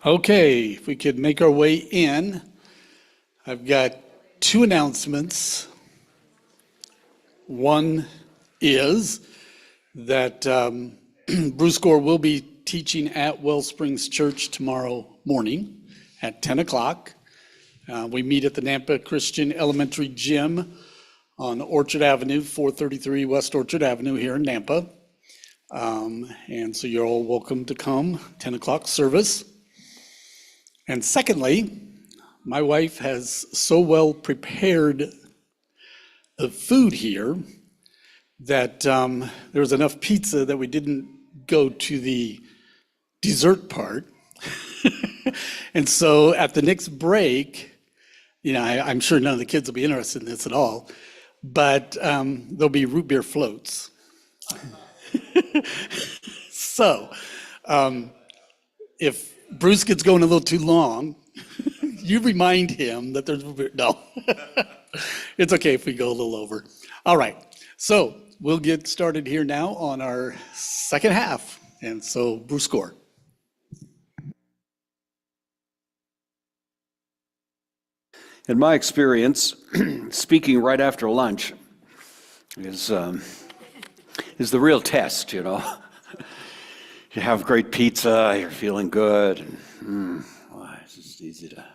Okay, if we could make our way in, I've got two announcements. One is that Bruce Gore will be teaching at Wellsprings Church tomorrow morning at 10 o'clock. We meet at the Nampa Christian Elementary Gym on Orchard Avenue, 433 West Orchard Avenue here in Nampa. And so you're all welcome to come, 10 o'clock service. And secondly, my wife has so well prepared the food here that there was enough pizza that we didn't go to the dessert part. And so at the next break, I'm sure none of the kids will be interested in this at all, but there'll be root beer floats. So if Bruce gets going a little too long, you remind him that there's no. It's okay if we go a little over. All right, so we'll get started here now on our second half. And so Bruce Gore. In my experience, speaking right after lunch is the real test, You have great pizza, you're feeling good, and it's just easy to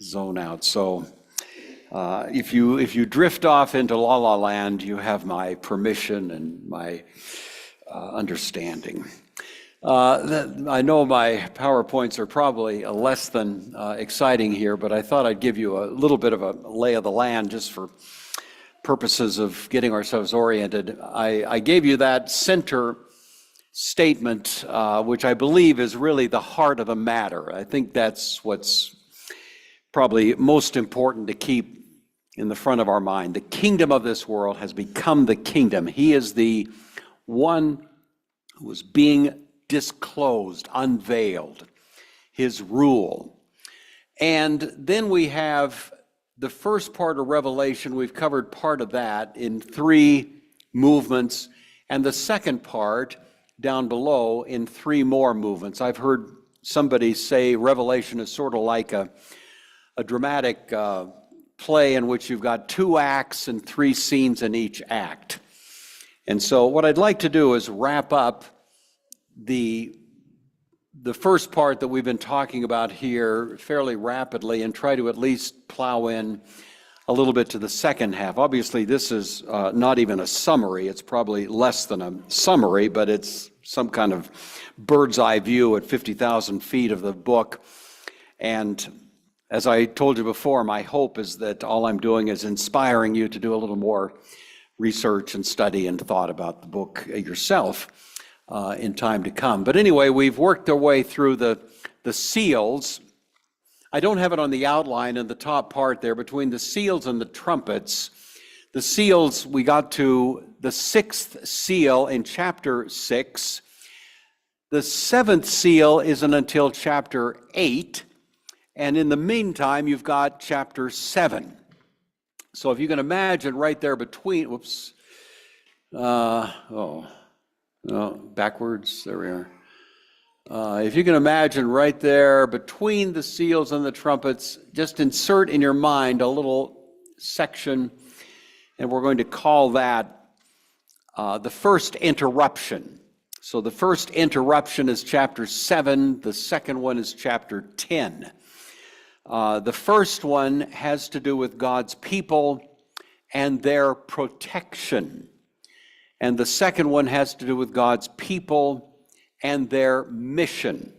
zone out. So if you drift off into La La Land, you have my permission and my understanding. I know my PowerPoints are probably less than exciting here, but I thought I'd give you a little bit of a lay of the land just for purposes of getting ourselves oriented. I gave you that center statement, which I believe is really the heart of the matter. I think that's what's probably most important to keep in the front of our mind. The kingdom of this world has become the kingdom. He is the one who is being disclosed, unveiled, his rule. And then we have the first part of Revelation. We've covered part of that in 3 movements, and the second part down below in 3 more movements. I've heard somebody say Revelation is sort of like a dramatic play in which you've got 2 acts and 3 scenes in each act. And so what I'd like to do is wrap up the first part that we've been talking about here fairly rapidly and try to at least plow in a little bit to the second half. Obviously, this is not even a summary. It's probably less than a summary, but it's some kind of bird's eye view at 50,000 feet of the book. And as I told you before, my hope is that all I'm doing is inspiring you to do a little more research and study and thought about the book yourself in time to come. But anyway, we've worked our way through the seals. I don't have it on the outline in the top part there, between the seals and the trumpets. The seals, we got to the 6th seal in chapter 6. The 7th seal isn't until chapter 8. And in the meantime, you've got chapter 7. So if you can imagine right there between, backwards, there we are. If you can imagine right there between the seals and the trumpets, just insert in your mind a little section, and we're going to call that the first interruption. So the first interruption is chapter 7, the second one is chapter 10. The first one has to do with God's people and their protection. And the second one has to do with God's people and their mission.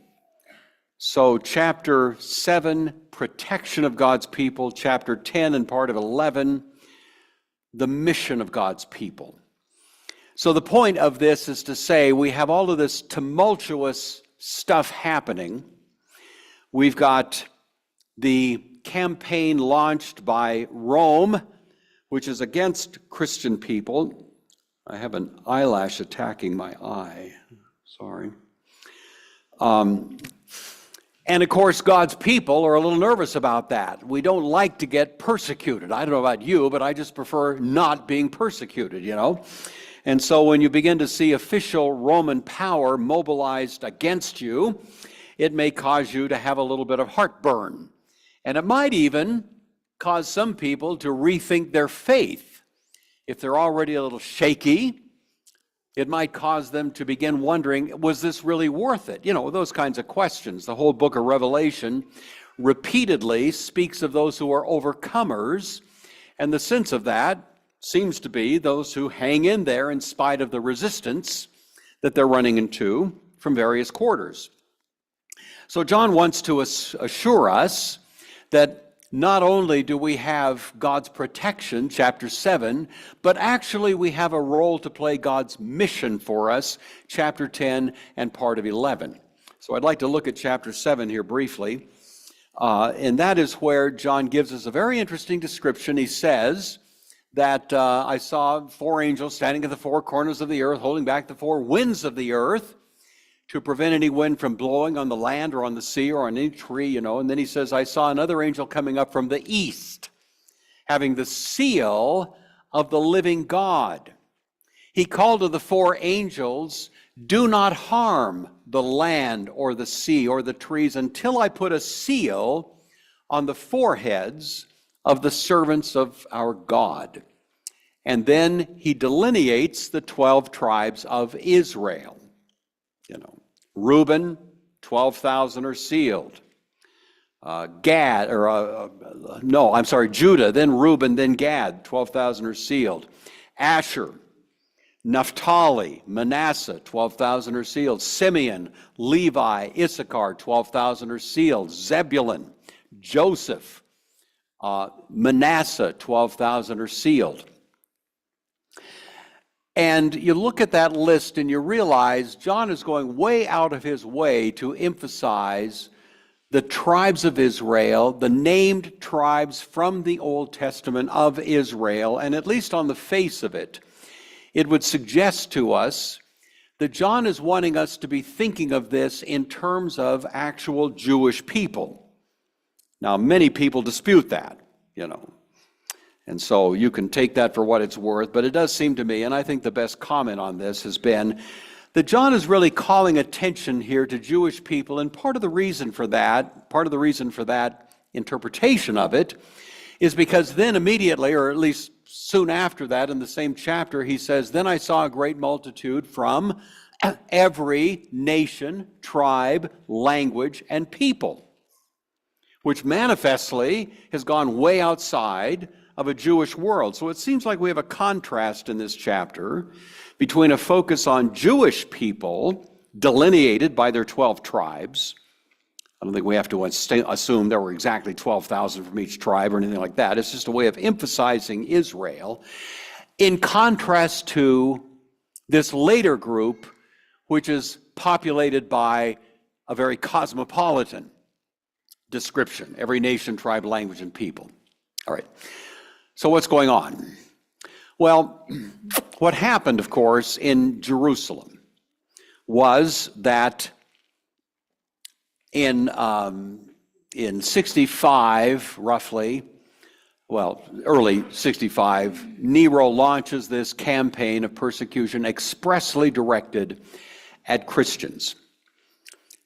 So chapter 7, protection of God's people. Chapter 10 and part of 11, the mission of God's people. So the point of this is to say we have all of this tumultuous stuff happening. We've got the campaign launched by Rome, which is against Christian people. I have an eyelash attacking my eye. Sorry. And of course, God's people are a little nervous about that. We don't like to get persecuted. I don't know about you, but I just prefer not being persecuted, And so when you begin to see official Roman power mobilized against you, it may cause you to have a little bit of heartburn. And it might even cause some people to rethink their faith. If they're already a little shaky, it might cause them to begin wondering, was this really worth it? You know, those kinds of questions. The whole book of Revelation repeatedly speaks of those who are overcomers, and the sense of that seems to be those who hang in there in spite of the resistance that they're running into from various quarters. So John wants to assure us that not only do we have God's protection, chapter 7, but actually we have a role to play God's mission for us, chapter 10 and part of 11. So I'd like to look at chapter 7 here briefly. And that is where John gives us a very interesting description. He says that I saw 4 angels standing at the 4 corners of the earth, holding back the 4 winds of the earth, to prevent any wind from blowing on the land or on the sea or on any tree, you know. And then he says, I saw another angel coming up from the east, having the seal of the living God. He called to the 4 angels, do not harm the land or the sea or the trees until I put a seal on the foreheads of the servants of our God. And then he delineates the 12 tribes of Israel. You know, Reuben, 12,000 are sealed. Judah, then Reuben, then Gad, 12,000 are sealed. Asher, Naphtali, Manasseh, 12,000 are sealed. Simeon, Levi, Issachar, 12,000 are sealed. Zebulun, Joseph, Manasseh, 12,000 are sealed. And you look at that list and you realize John is going way out of his way to emphasize the tribes of Israel, the named tribes from the Old Testament of Israel, and at least on the face of it, it would suggest to us that John is wanting us to be thinking of this in terms of actual Jewish people. Now, many people dispute that, you know. And so you can take that for what it's worth, but it does seem to me, and I think the best comment on this has been that John is really calling attention here to Jewish people, and part of the reason for that interpretation of it is because then immediately, or at least soon after that in the same chapter, he says, then I saw a great multitude from every nation, tribe, language, and people, which manifestly has gone way outside of a Jewish world. So it seems like we have a contrast in this chapter between a focus on Jewish people delineated by their 12 tribes. I don't think we have to assume there were exactly 12,000 from each tribe or anything like that. It's just a way of emphasizing Israel in contrast to this later group, which is populated by a very cosmopolitan description, every nation, tribe, language, and people. All right. So what's going on? Well, what happened, of course, in Jerusalem was that in 65, roughly, early 65, Nero launches this campaign of persecution expressly directed at Christians.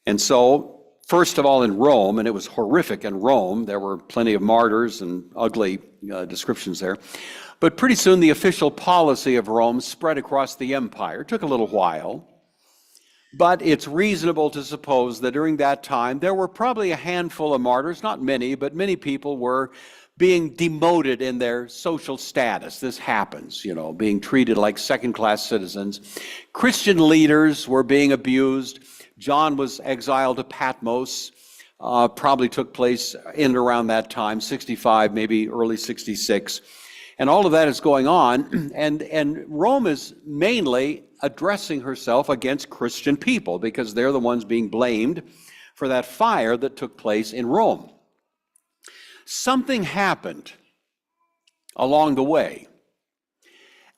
And so, first of all, in Rome, and it was horrific in Rome, there were plenty of martyrs and ugly descriptions there. But pretty soon the official policy of Rome spread across the empire. It took a little while, but it's reasonable to suppose that during that time there were probably a handful of martyrs, not many, but many people were being demoted in their social status. This happens, you know, being treated like second-class citizens. Christian leaders were being abused. John was exiled to Patmos, probably took place in and around that time, 65, maybe early 66. And all of that is going on, and Rome is mainly addressing herself against Christian people because they're the ones being blamed for that fire that took place in Rome. Something happened along the way,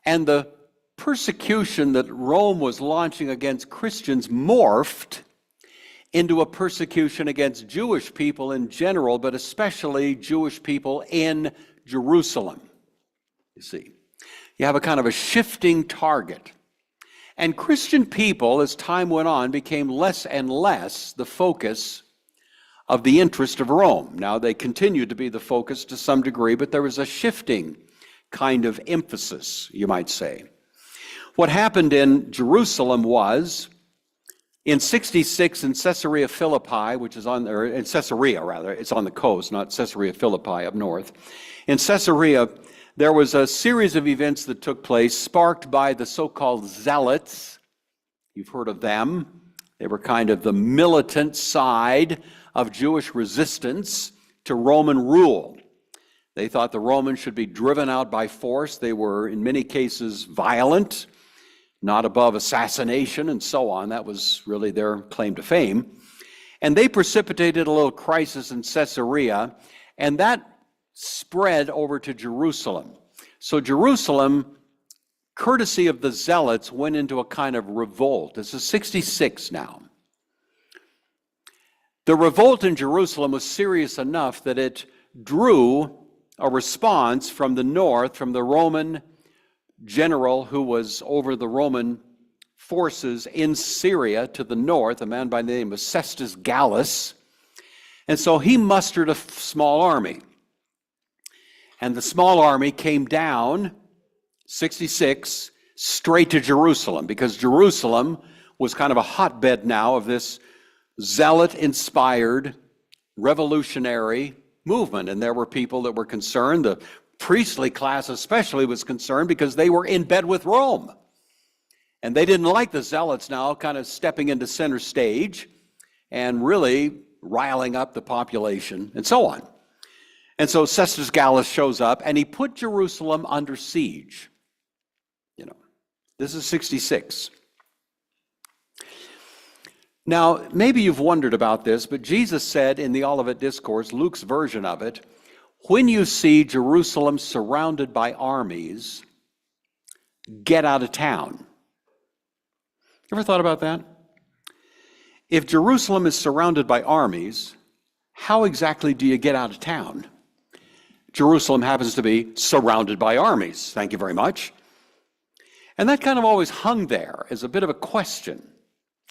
and the persecution that Rome was launching against Christians morphed into a persecution against Jewish people in general, but especially Jewish people in Jerusalem. You see, you have a kind of a shifting target. And Christian people, as time went on, became less and less the focus of the interest of Rome. Now, they continued to be the focus to some degree, but there was a shifting kind of emphasis, you might say. What happened in Jerusalem was, in 66 in Caesarea Philippi, which is on, or in Caesarea rather, it's on the coast, not Caesarea Philippi up north. In Caesarea, there was a series of events that took place sparked by the so-called Zealots. You've heard of them. They were kind of the militant side of Jewish resistance to Roman rule. They thought the Romans should be driven out by force. They were, in many cases, violent, not above assassination and so on. That was really their claim to fame. And they precipitated a little crisis in Caesarea, and that spread over to Jerusalem. So Jerusalem, courtesy of the Zealots, went into a kind of revolt. This is 66 now. The revolt in Jerusalem was serious enough that it drew a response from the north, from the Roman general who was over the Roman forces in Syria to the north, a man by the name of Cestus Gallus. And so he mustered a small army. And the small army came down, 66, straight to Jerusalem, because Jerusalem was kind of a hotbed now of this zealot-inspired revolutionary movement. And there were people that were concerned. The priestly class especially was concerned because they were in bed with Rome. And they didn't like the zealots now kind of stepping into center stage and really riling up the population and so on. And so Cestus Gallus shows up and he put Jerusalem under siege. This is 66. Now, maybe you've wondered about this, but Jesus said in the Olivet Discourse, Luke's version of it, when you see Jerusalem surrounded by armies, get out of town. Ever thought about that? If Jerusalem is surrounded by armies, how exactly do you get out of town? Jerusalem happens to be surrounded by armies. Thank you very much. And that kind of always hung there as a bit of a question,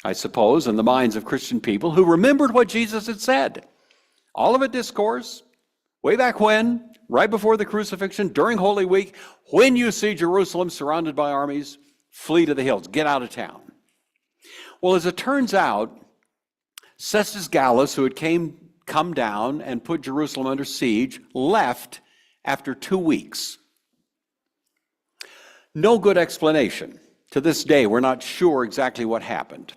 I suppose, in the minds of Christian people who remembered what Jesus had said. Olivet Discourse, way back when, right before the crucifixion, during Holy Week, when you see Jerusalem surrounded by armies, flee to the hills, get out of town. Well, as it turns out, Cestus Gallus, who had come down and put Jerusalem under siege, left after 2 weeks. No good explanation. To this day, we're not sure exactly what happened.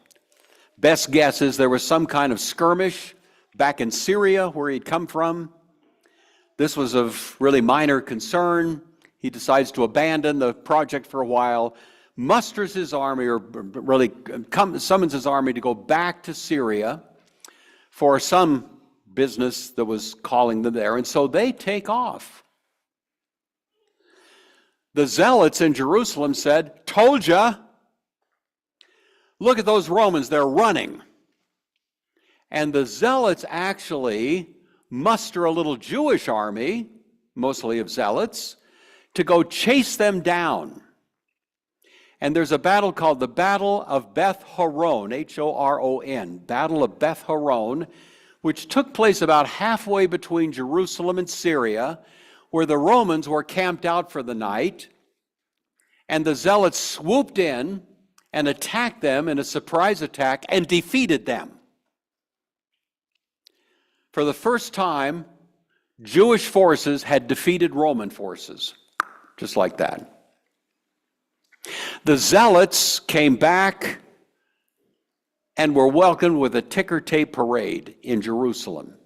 Best guess is there was some kind of skirmish back in Syria where he'd come from. This was of really minor concern. He decides to abandon the project for a while, musters his army, or really summons his army to go back to Syria for some business that was calling them there. And so they take off. The zealots in Jerusalem said, "Told ya. Look at those Romans, they're running." And the zealots actually muster a little Jewish army, mostly of zealots, to go chase them down. And there's a battle called the Battle of Beth Horon, H-O-R-O-N, Battle of Beth Horon, which took place about halfway between Jerusalem and Syria, where the Romans were camped out for the night, and the zealots swooped in and attacked them in a surprise attack and defeated them. For the first time, Jewish forces had defeated Roman forces, just like that. The zealots came back and were welcomed with a ticker tape parade in Jerusalem.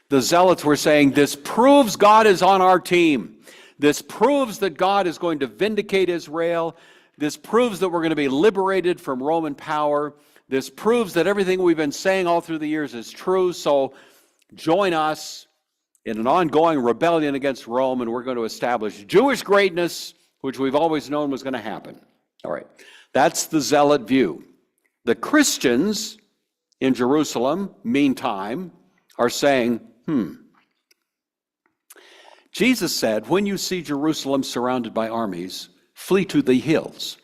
The zealots were saying, "This proves God is on our team. This proves that God is going to vindicate Israel. This proves that we're going to be liberated from Roman power. This proves that everything we've been saying all through the years is true. So join us in an ongoing rebellion against Rome, and we're going to establish Jewish greatness, which we've always known was going to happen." All right, that's the zealot view. The Christians in Jerusalem, meantime, are saying, Jesus said, when you see Jerusalem surrounded by armies, flee to the hills.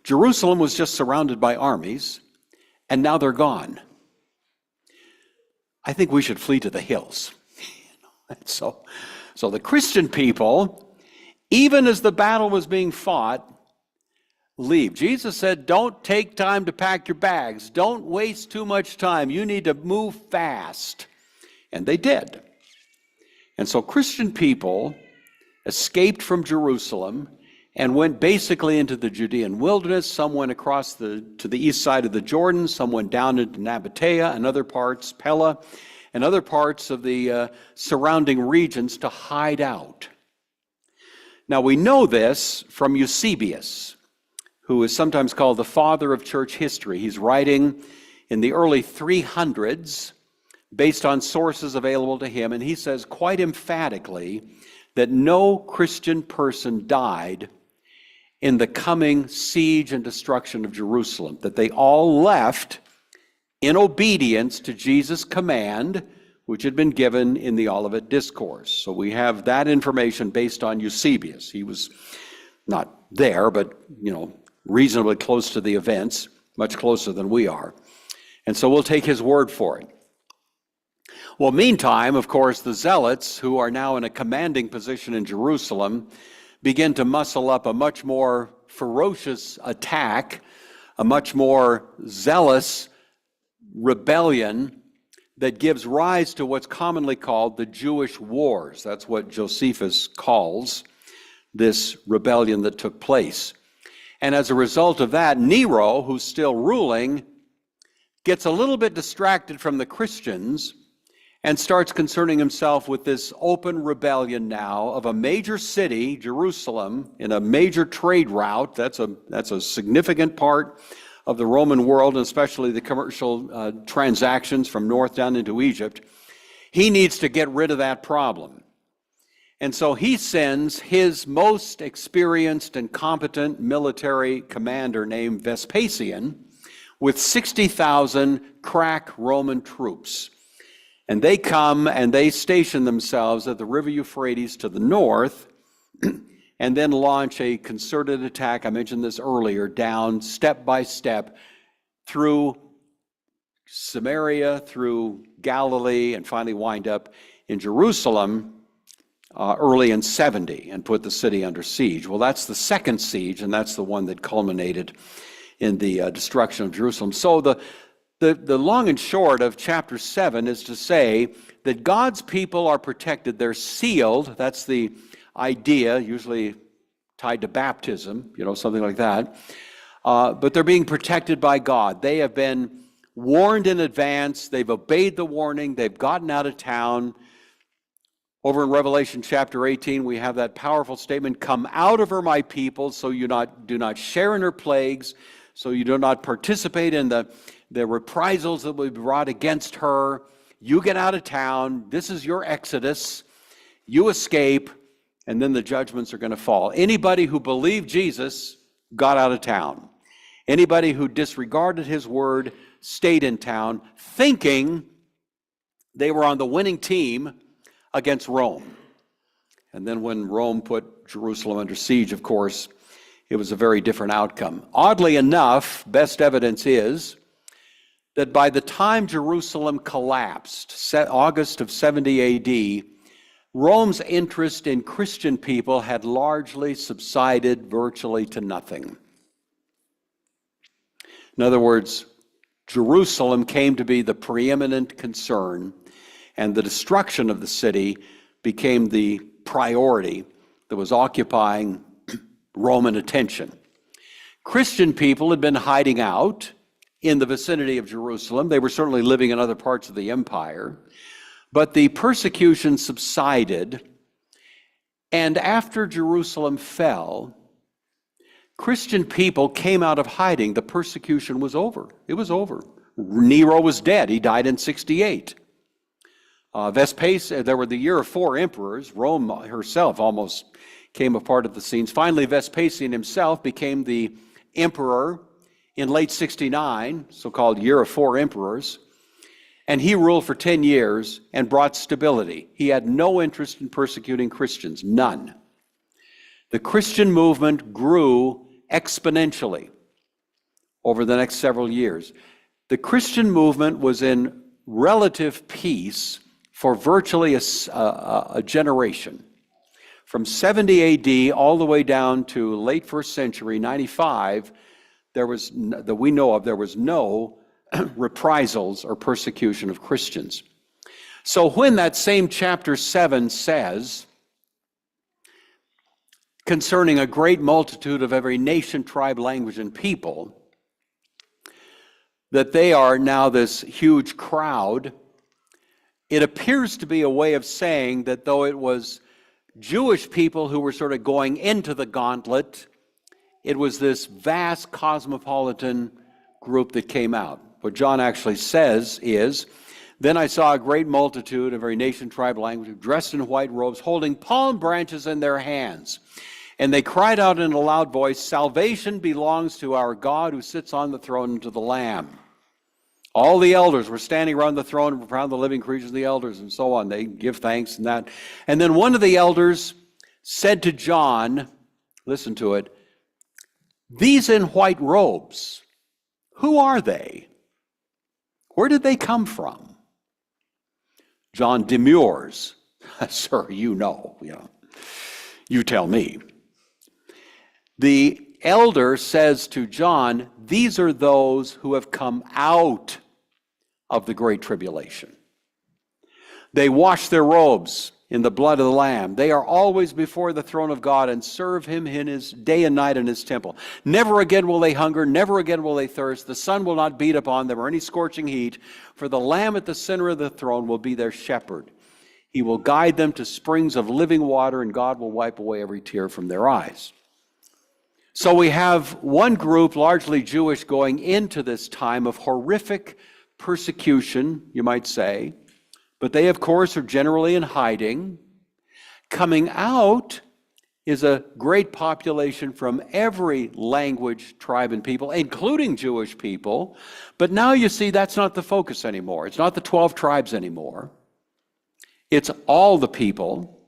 Jerusalem was just surrounded by armies, and now they're gone. I think we should flee to the hills. So the Christian people, even as the battle was being fought, leave. Jesus said, don't take time to pack your bags. Don't waste too much time. You need to move fast. And they did. And so Christian people escaped from Jerusalem and went basically into the Judean wilderness. Some went across to the east side of the Jordan. Some went down into Nabatea and other parts, Pella, and other parts of the surrounding regions to hide out. Now we know this from Eusebius, who is sometimes called the father of church history. He's writing in the early 300s based on sources available to him, and he says quite emphatically that no Christian person died in the coming siege and destruction of Jerusalem, that they all left in obedience to Jesus' command, which had been given in the Olivet Discourse. So we have that information based on Eusebius. He was not there, but, reasonably close to the events, much closer than we are. And so we'll take his word for it. Well, meantime, of course, the Zealots, who are now in a commanding position in Jerusalem, begin to muscle up a much more ferocious attack, a much more zealous rebellion that gives rise to what's commonly called the Jewish Wars. That's what Josephus calls this rebellion that took place. And as a result of that, Nero, who's still ruling, gets a little bit distracted from the Christians and starts concerning himself with this open rebellion now of a major city, Jerusalem, in a major trade route. That's a significant part of the Roman world, and especially the commercial transactions from north down into Egypt. He needs to get rid of that problem. And so he sends his most experienced and competent military commander named Vespasian with 60,000 crack Roman troops. And they come and they station themselves at the river Euphrates to the north and then launch a concerted attack, I mentioned this earlier, down step by step through Samaria, through Galilee, and finally wind up in Jerusalem early in 70 and put the city under siege. Well, that's the second siege, and that's the one that culminated in the destruction of Jerusalem. So the long and short of chapter 7 is to say that God's people are protected. They're sealed. That's the idea, usually tied to baptism, something like that. But they're being protected by God. They have been warned in advance. They've obeyed the warning. They've gotten out of town. Over in Revelation chapter 18, we have that powerful statement, "Come out of her, my people, so you do not share in her plagues, so you do not participate in the reprisals that will be brought against her. You get out of town. This is your exodus. You escape, and then the judgments are going to fall." Anybody who believed Jesus got out of town. Anybody who disregarded his word stayed in town, thinking they were on the winning team against Rome. And then when Rome put Jerusalem under siege, of course, it was a very different outcome. Oddly enough, best evidence is that by the time Jerusalem collapsed, August of 70 AD, Rome's interest in Christian people had largely subsided virtually to nothing. In other words, Jerusalem came to be the preeminent concern, and the destruction of the city became the priority that was occupying Roman attention. Christian people had been hiding out in the vicinity of Jerusalem. They were certainly living in other parts of the empire, but the persecution subsided, and after Jerusalem fell, Christian people came out of hiding. The persecution was over. It was over. Nero was dead. He died in 68. Vespasian, there were the year of 4 emperors. Rome herself almost came a part of the scenes. Finally, Vespasian himself became the emperor in late 69, so-called year of 4 emperors. And he ruled for 10 years and brought stability. He had no interest in persecuting Christians, none. The Christian movement grew exponentially. over the next several years. The Christian movement was in relative peace for virtually a generation. From 70 AD all the way down to late first century, 95, there was no reprisals or persecution of Christians. So when that same chapter 7 says, concerning a great multitude of every nation, tribe, language, and people, that they are now this huge crowd, it appears to be a way of saying that though it was Jewish people who were sort of going into the gauntlet, it was this vast cosmopolitan group that came out. What John actually says is, then I saw a great multitude of every nation, tribe, language, dressed in white robes, holding palm branches in their hands. And they cried out in a loud voice, salvation belongs to our God who sits on the throne and to the Lamb. All the elders were standing around the throne, around the living creatures, the elders, and so on. They give thanks and that. And then one of the elders said to John, listen to it, these in white robes, who are they? Where did they come from? John demurs. Sir, you know. You tell me. The elder says to John, these are those who have come out of the great tribulation. They wash their robes in the blood of the Lamb. They are always before the throne of God and serve him in his day and night in his temple. Never again will they hunger, never again will they thirst. The sun will not beat upon them or any scorching heat, for the Lamb at the center of the throne will be their shepherd. He will guide them to springs of living water, and God will wipe away every tear from their eyes. So we have one group, largely Jewish, going into this time of horrific persecution, you might say, but they, of course, are generally in hiding. Coming out is a great population from every language, tribe, and people, including Jewish people. But now you see that's not the focus anymore. It's not the 12 tribes anymore. It's all the people,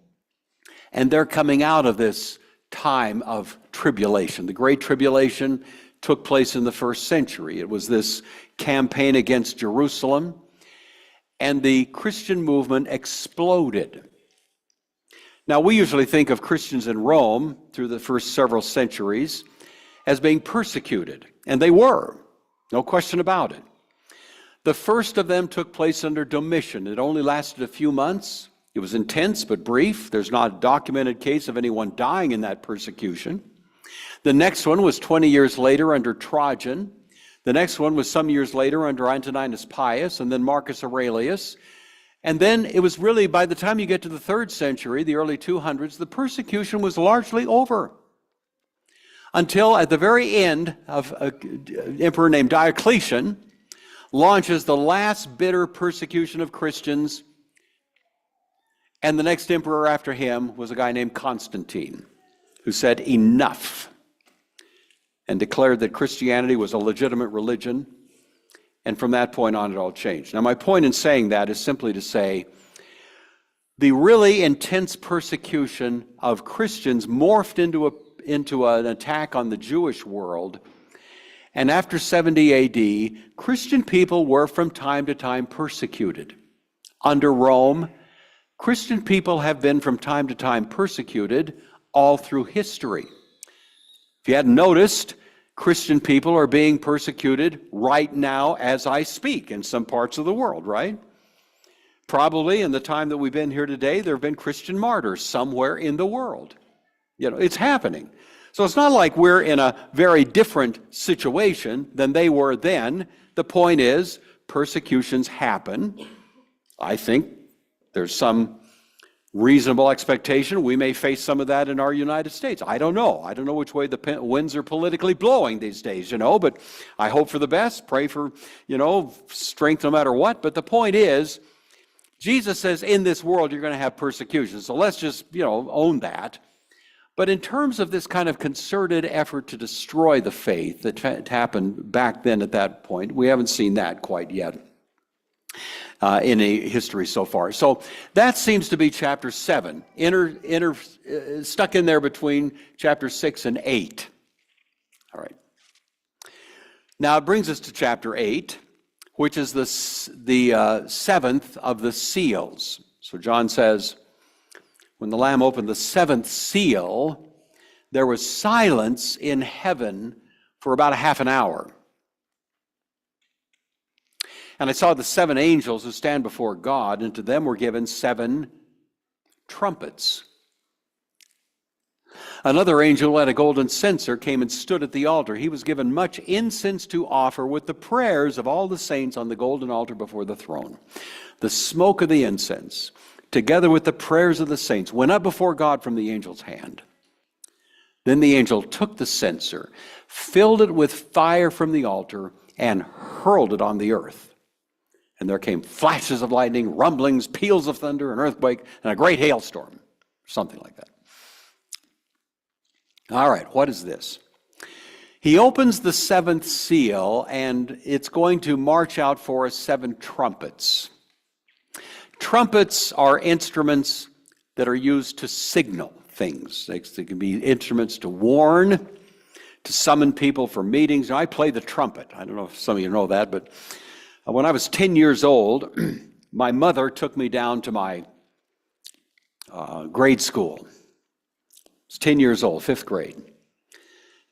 and they're coming out of this time of tribulation. The Great Tribulation took place in the first century. It was this campaign against Jerusalem, and the Christian movement exploded. Now, we usually think of Christians in Rome through the first several centuries as being persecuted, and they were, no question about it. The first of them took place under Domitian. It only lasted a few months. It was intense but brief. There's not a documented case of anyone dying in that persecution. The next one was 20 years later under Trajan. The next one was some years later under Antoninus Pius, and then Marcus Aurelius. And then it was really, by the time you get to the 3rd century, the early 200s, the persecution was largely over. Until at the very end of an emperor named Diocletian launches the last bitter persecution of Christians, and the next emperor after him was a guy named Constantine, who said enough, and declared that Christianity was a legitimate religion, and from that point on it all changed. Now my point in saying that is simply to say the really intense persecution of Christians morphed into an attack on the Jewish world, and after 70 AD, Christian people were from time to time persecuted. Under Rome, Christian people have been from time to time persecuted all through history. If you hadn't noticed, Christian people are being persecuted right now as I speak in some parts of the world, right? Probably in the time that we've been here today, there have been Christian martyrs somewhere in the world. It's happening. So it's not like we're in a very different situation than they were then. The point is, persecutions happen. I think there's some reasonable expectation we may face some of that in our United States. I don't know. I don't know which way the winds are politically blowing these days, but I hope for the best. Pray for, strength no matter what. But the point is, Jesus says in this world you're going to have persecution. So let's just, own that. But in terms of this kind of concerted effort to destroy the faith that happened back then at that point, we haven't seen that quite yet in a history so far. So that seems to be chapter 7, stuck in there between chapter 6 and 8. All right. Now it brings us to chapter 8, which is the seventh of the seals. So John says, when the Lamb opened the seventh seal, there was silence in heaven for about a half an hour. And I saw the seven angels who stand before God, and to them were given seven trumpets. Another angel who had a golden censer came and stood at the altar. He was given much incense to offer with the prayers of all the saints on the golden altar before the throne. The smoke of the incense, together with the prayers of the saints, went up before God from the angel's hand. Then the angel took the censer, filled it with fire from the altar, and hurled it on the earth. And there came flashes of lightning, rumblings, peals of thunder, an earthquake, and a great hailstorm. Something like that. All right, what is this? He opens the seventh seal, and it's going to march out for us seven trumpets. Trumpets are instruments that are used to signal things. They can be instruments to warn, to summon people for meetings. Now, I play the trumpet. I don't know if some of you know that, but when I was 10 years old, my mother took me down to my grade school. I was 10 years old, 5th grade.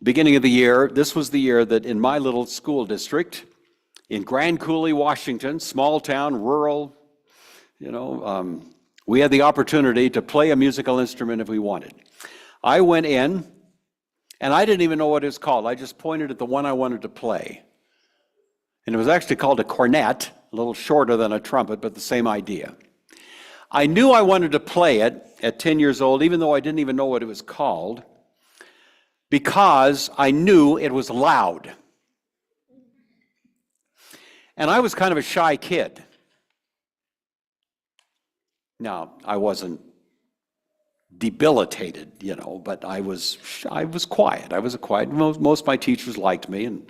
Beginning of the year, this was the year that in my little school district, in Grand Coulee, Washington, small town, rural, we had the opportunity to play a musical instrument if we wanted. I went in, and I didn't even know what it was called. I just pointed at the one I wanted to play. And it was actually called a cornet, a little shorter than a trumpet, but the same idea. I knew I wanted to play it at 10 years old, even though I didn't even know what it was called, because I knew it was loud. And I was kind of a shy kid. Now, I wasn't debilitated, but I was quiet. I was quiet. Most of my teachers liked me, and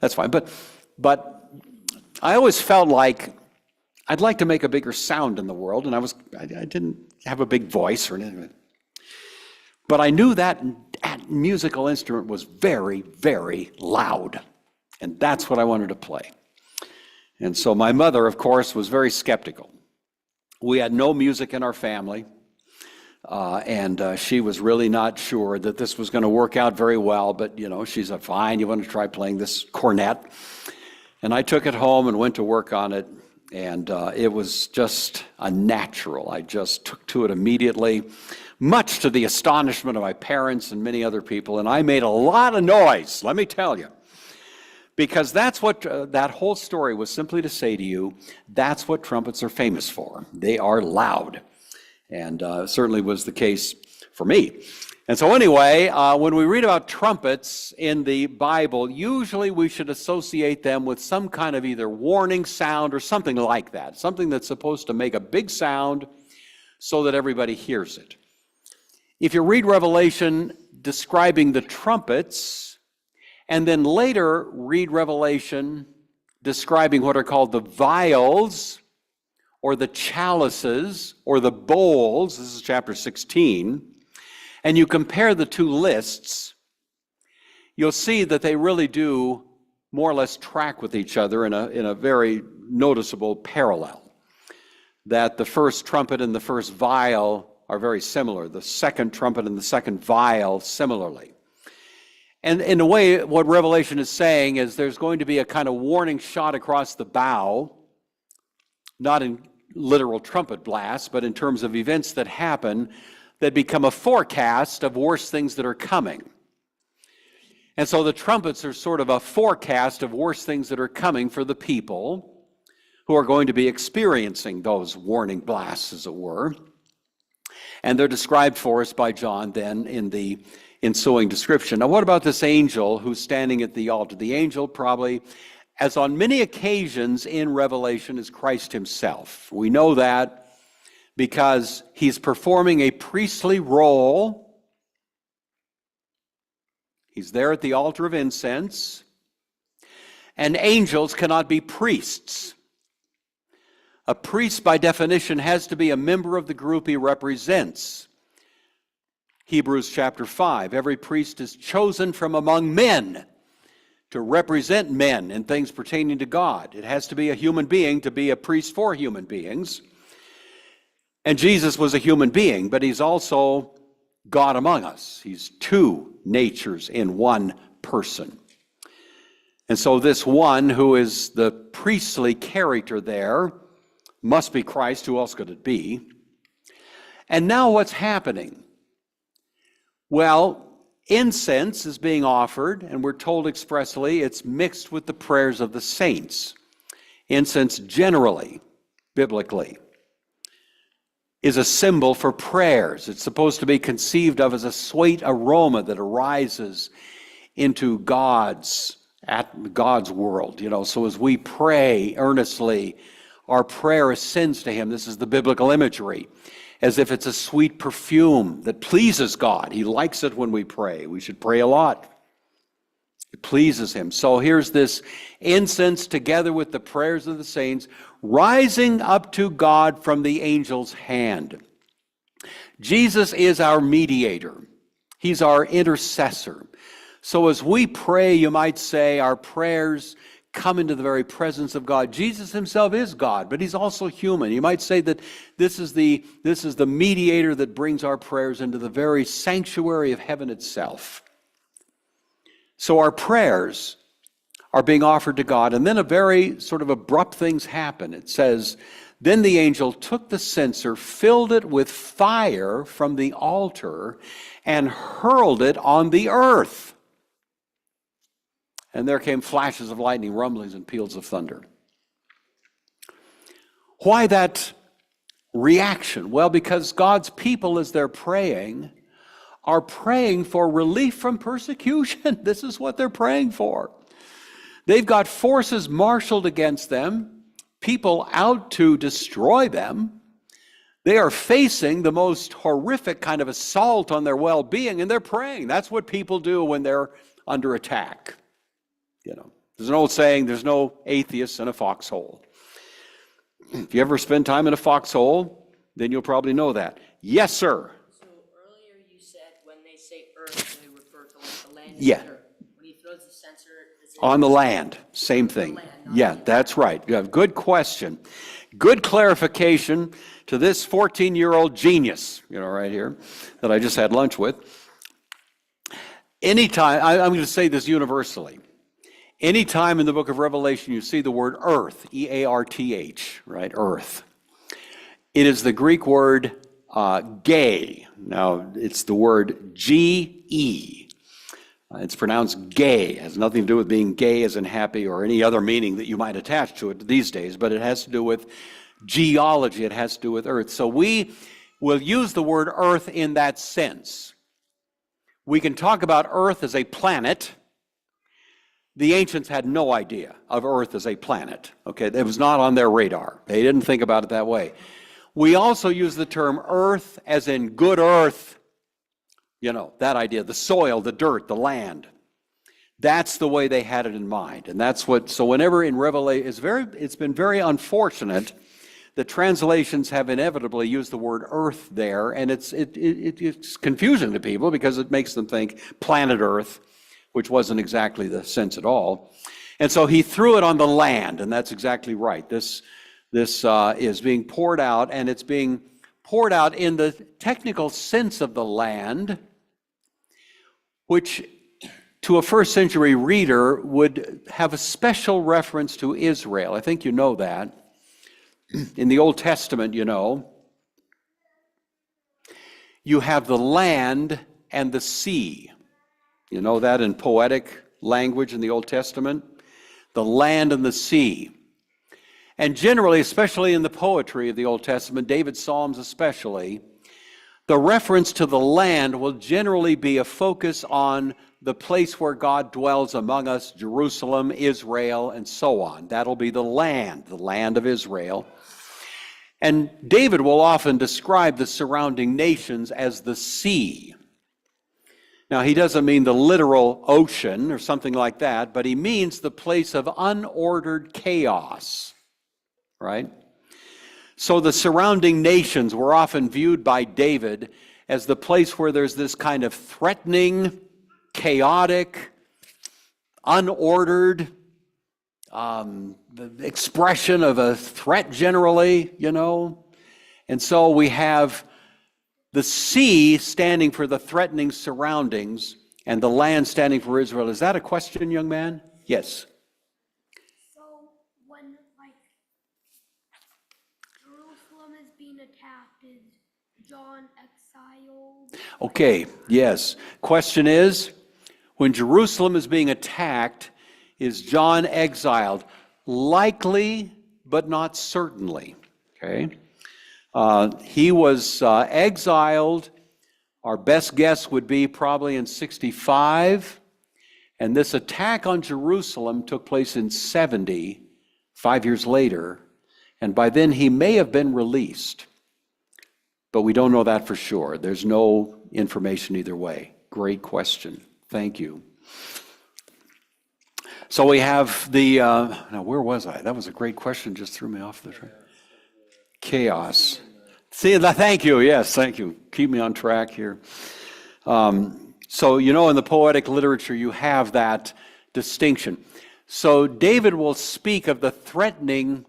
that's fine. But I always felt like I'd like to make a bigger sound in the world, and I didn't have a big voice or anything. But I knew that musical instrument was very, very loud, and that's what I wanted to play. And so my mother, of course, was very skeptical. We had no music in our family, and she was really not sure that this was going to work out very well, but, she said, fine, you want to try playing this cornet? And I took it home and went to work on it, and it was just a natural. I just took to it immediately, much to the astonishment of my parents and many other people, and I made a lot of noise, let me tell you. Because that's what that whole story was simply to say to you, that's what trumpets are famous for. They are loud. And certainly was the case for me. And so anyway, when we read about trumpets in the Bible, usually we should associate them with some kind of either warning sound or something like that. Something that's supposed to make a big sound so that everybody hears it. If you read Revelation describing the trumpets, and then later read Revelation describing what are called the vials, or the chalices, or the bowls, this is chapter 16, and you compare the two lists, you'll see that they really do more or less track with each other in a very noticeable parallel. That the first trumpet and the first vial are very similar. The second trumpet and the second vial similarly. And in a way, what Revelation is saying is there's going to be a kind of warning shot across the bow, not in literal trumpet blasts, but in terms of events that happen that become a forecast of worse things that are coming. And so the trumpets are sort of a forecast of worse things that are coming for the people who are going to be experiencing those warning blasts, as it were. And they're described for us by John then in the ensuing description. Now, what about this angel who's standing at the altar? The angel probably, as on many occasions in Revelation, is Christ himself. We know that because he's performing a priestly role. He's there at the altar of incense. And angels cannot be priests. A priest, by definition, has to be a member of the group he represents. Hebrews chapter 5, every priest is chosen from among men to represent men in things pertaining to God. It has to be a human being to be a priest for human beings. And Jesus was a human being, but he's also God among us. He's two natures in one person. And so this one who is the priestly character there must be Christ. Who else could it be? And now what's happening? Well, incense is being offered, and we're told expressly it's mixed with the prayers of the saints. Incense generally, biblically, is a symbol for prayers. It's supposed to be conceived of as a sweet aroma that arises into God's world. So as we pray earnestly, our prayer ascends to him. This is the biblical imagery, as if it's a sweet perfume that pleases God. He likes it when we pray. We should pray a lot. It pleases him. So here's this incense together with the prayers of the saints rising up to God from the angel's hand. Jesus is our mediator. He's our intercessor. So as we pray, you might say, our prayers come into the very presence of God. Jesus himself is God, but he's also human. You might say that this is the mediator that brings our prayers into the very sanctuary of heaven itself. So our prayers are being offered to God, and then a very sort of abrupt things happen. It says, then the angel took the censer, filled it with fire from the altar, and hurled it on the earth. And there came flashes of lightning, rumblings, and peals of thunder. Why that reaction? Well, because God's people, as they're praying, are praying for relief from persecution. This is what they're praying for. They've got forces marshaled against them, people out to destroy them. They are facing the most horrific kind of assault on their well-being, and they're praying. That's what people do when they're under attack. There's an old saying, there's no atheists in a foxhole. If you ever spend time in a foxhole, then you'll probably know that. Yes, sir. So earlier you said when they say earth, they refer to like the land. Yeah. When he throws the censer, is it On the land, same thing. Yeah, that's right. You have good question. Good clarification to this 14-year-old genius, right here, that I just had lunch with. Anytime, I'm going to say this universally. Anytime in the book of Revelation you see the word earth, E-A-R-T-H, right, earth, it is the Greek word gay. Now, it's the word G-E. It's pronounced gay. It has nothing to do with being gay as in happy or any other meaning that you might attach to it these days, but it has to do with geology. It has to do with earth. So we will use the word earth in that sense. We can talk about earth as a planet. The ancients had no idea of Earth as a planet. Okay, it was not on their radar. They didn't think about it that way. We also use the term earth as in good earth. That idea, the soil, the dirt, the land. That's the way they had it in mind. And that's what, so whenever in Revelation, it's been very unfortunate that translations have inevitably used the word earth there, and it's confusing to people because it makes them think planet Earth, which wasn't exactly the sense at all. And so he threw it on the land, and that's exactly right. This is being poured out, and it's being poured out in the technical sense of the land, which to a first century reader would have a special reference to Israel. I think you know that. In the Old Testament, you have the land and the sea. You know that in poetic language in the Old Testament? The land and the sea. And generally, especially in the poetry of the Old Testament, David's Psalms especially, the reference to the land will generally be a focus on the place where God dwells among us, Jerusalem, Israel, and so on. That'll be the land of Israel. And David will often describe the surrounding nations as the sea. Now, he doesn't mean the literal ocean or something like that, but he means the place of unordered chaos, right? So the surrounding nations were often viewed by David as the place where there's this kind of threatening, chaotic, unordered the expression of a threat generally, And so we have the sea standing for the threatening surroundings and the land standing for Israel. Is that a question, young man? Yes. So when Jerusalem is being attacked, is John exiled? Okay, yes. Question is, when Jerusalem is being attacked, is John exiled? Likely, but not certainly. Okay? He was exiled. Our best guess would be probably in 65. And this attack on Jerusalem took place in 70, 5 years later. And by then he may have been released. But we don't know that for sure. There's no information either way. Great question. Thank you. So we have the, now where was I? That was a great question, just threw me off the track. Chaos. See, thank you, yes, thank you. Keep me on track here. So, in the poetic literature, you have that distinction. So David will speak of the threatening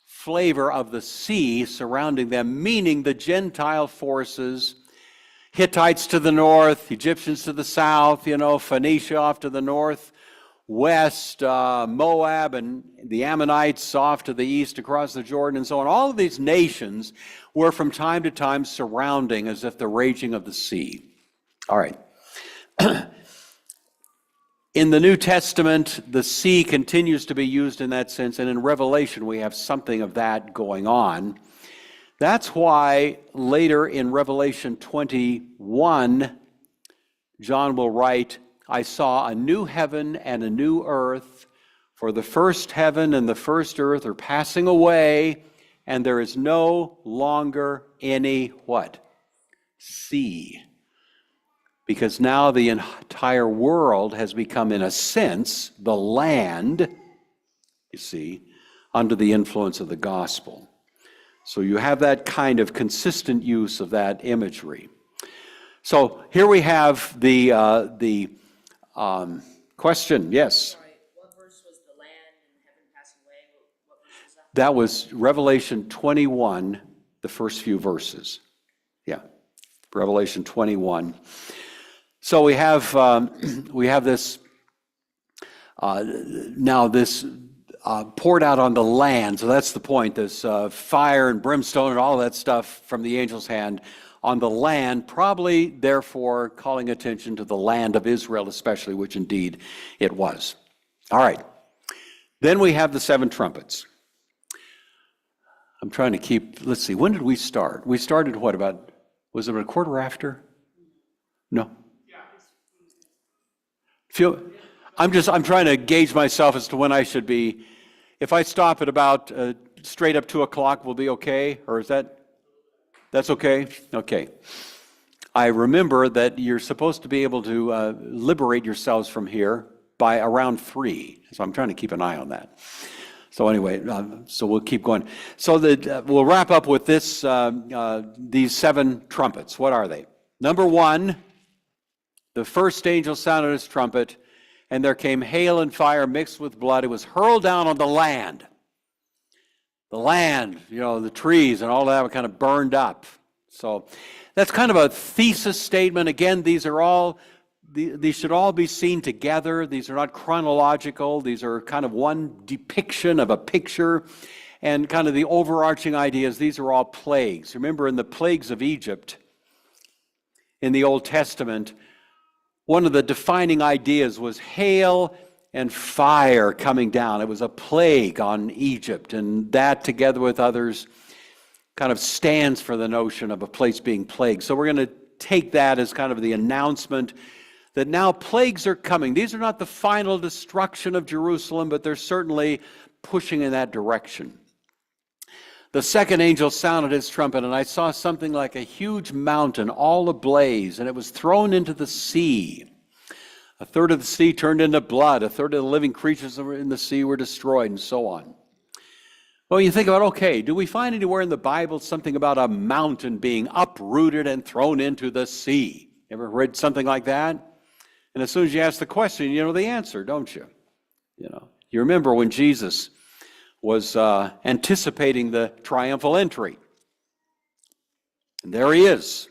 flavor of the sea surrounding them, meaning the Gentile forces, Hittites to the north, Egyptians to the south, Phoenicia off to the north, west, Moab and the Ammonites off to the east across the Jordan and so on. All of these nations were from time to time surrounding as if the raging of the sea. All right. In the New Testament, the sea continues to be used in that sense, and in Revelation we have something of that going on. That's why later in Revelation 21, John will write, I saw a new heaven and a new earth, for the first heaven and the first earth are passing away, and there is no longer any what? Sea. Because now the entire world has become, in a sense, the land, you see, under the influence of the gospel. So you have that kind of consistent use of that imagery. So here we have the question. Yes? Sorry, what verse was the land and heaven passing away? What verse was that? That was Revelation 21, the first few verses. Yeah, Revelation 21. So we have this now this poured out on the land. So that's the point. This fire and brimstone and all that stuff from the angel's hand on the land, probably therefore calling attention to the land of Israel especially, which indeed it was. All right. Then we have the seven trumpets. I'm trying to keep, let's see, when did we start? We started what, about, was it a quarter after? No. I'm trying to gauge myself as to when I should be. If I stop at about straight up 2 o'clock, will be okay? Or is that's okay? Okay. I remember that you're supposed to be able to liberate yourselves from here by around 3. So I'm trying to keep an eye on that. So anyway, so we'll keep going. So we'll wrap up with this. These seven trumpets. What are they? Number 1. The first angel sounded his trumpet, and there came hail and fire mixed with blood. It was hurled down on the land. The land, the trees and all that were kind of burned up. So that's kind of a thesis statement. Again, these should all be seen together. These are not chronological. These are kind of one depiction of a picture. And kind of the overarching ideas, these are all plagues. Remember, in the plagues of Egypt, in the Old Testament, one of the defining ideas was hail and fire coming down. It was a plague on Egypt, and that, together with others, kind of stands for the notion of a place being plagued. So we're going to take that as kind of the announcement that now plagues are coming. These are not the final destruction of Jerusalem, but they're certainly pushing in that direction. The second angel sounded his trumpet, and I saw something like a huge mountain all ablaze, and it was thrown into the sea. A third of the sea turned into blood. A third of the living creatures that were in the sea were destroyed, and so on. Well, you think about, okay, do we find anywhere in the Bible something about a mountain being uprooted and thrown into the sea? Ever read something like that? And as soon as you ask the question, you know the answer, don't you? You remember when Jesus was anticipating the triumphal entry. And there he is.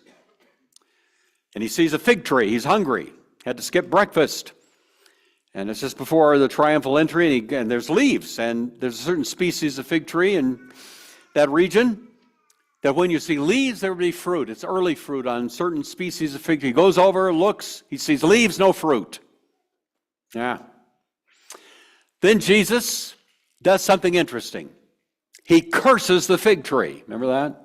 And he sees a fig tree. He's hungry. Had to skip breakfast. And it's just before the triumphal entry, and there's leaves. And there's a certain species of fig tree in that region that when you see leaves, there will be fruit. It's early fruit on certain species of fig tree. He goes over, looks, he sees leaves, no fruit. Yeah. Then Jesus does something interesting. He curses the fig tree. Remember that?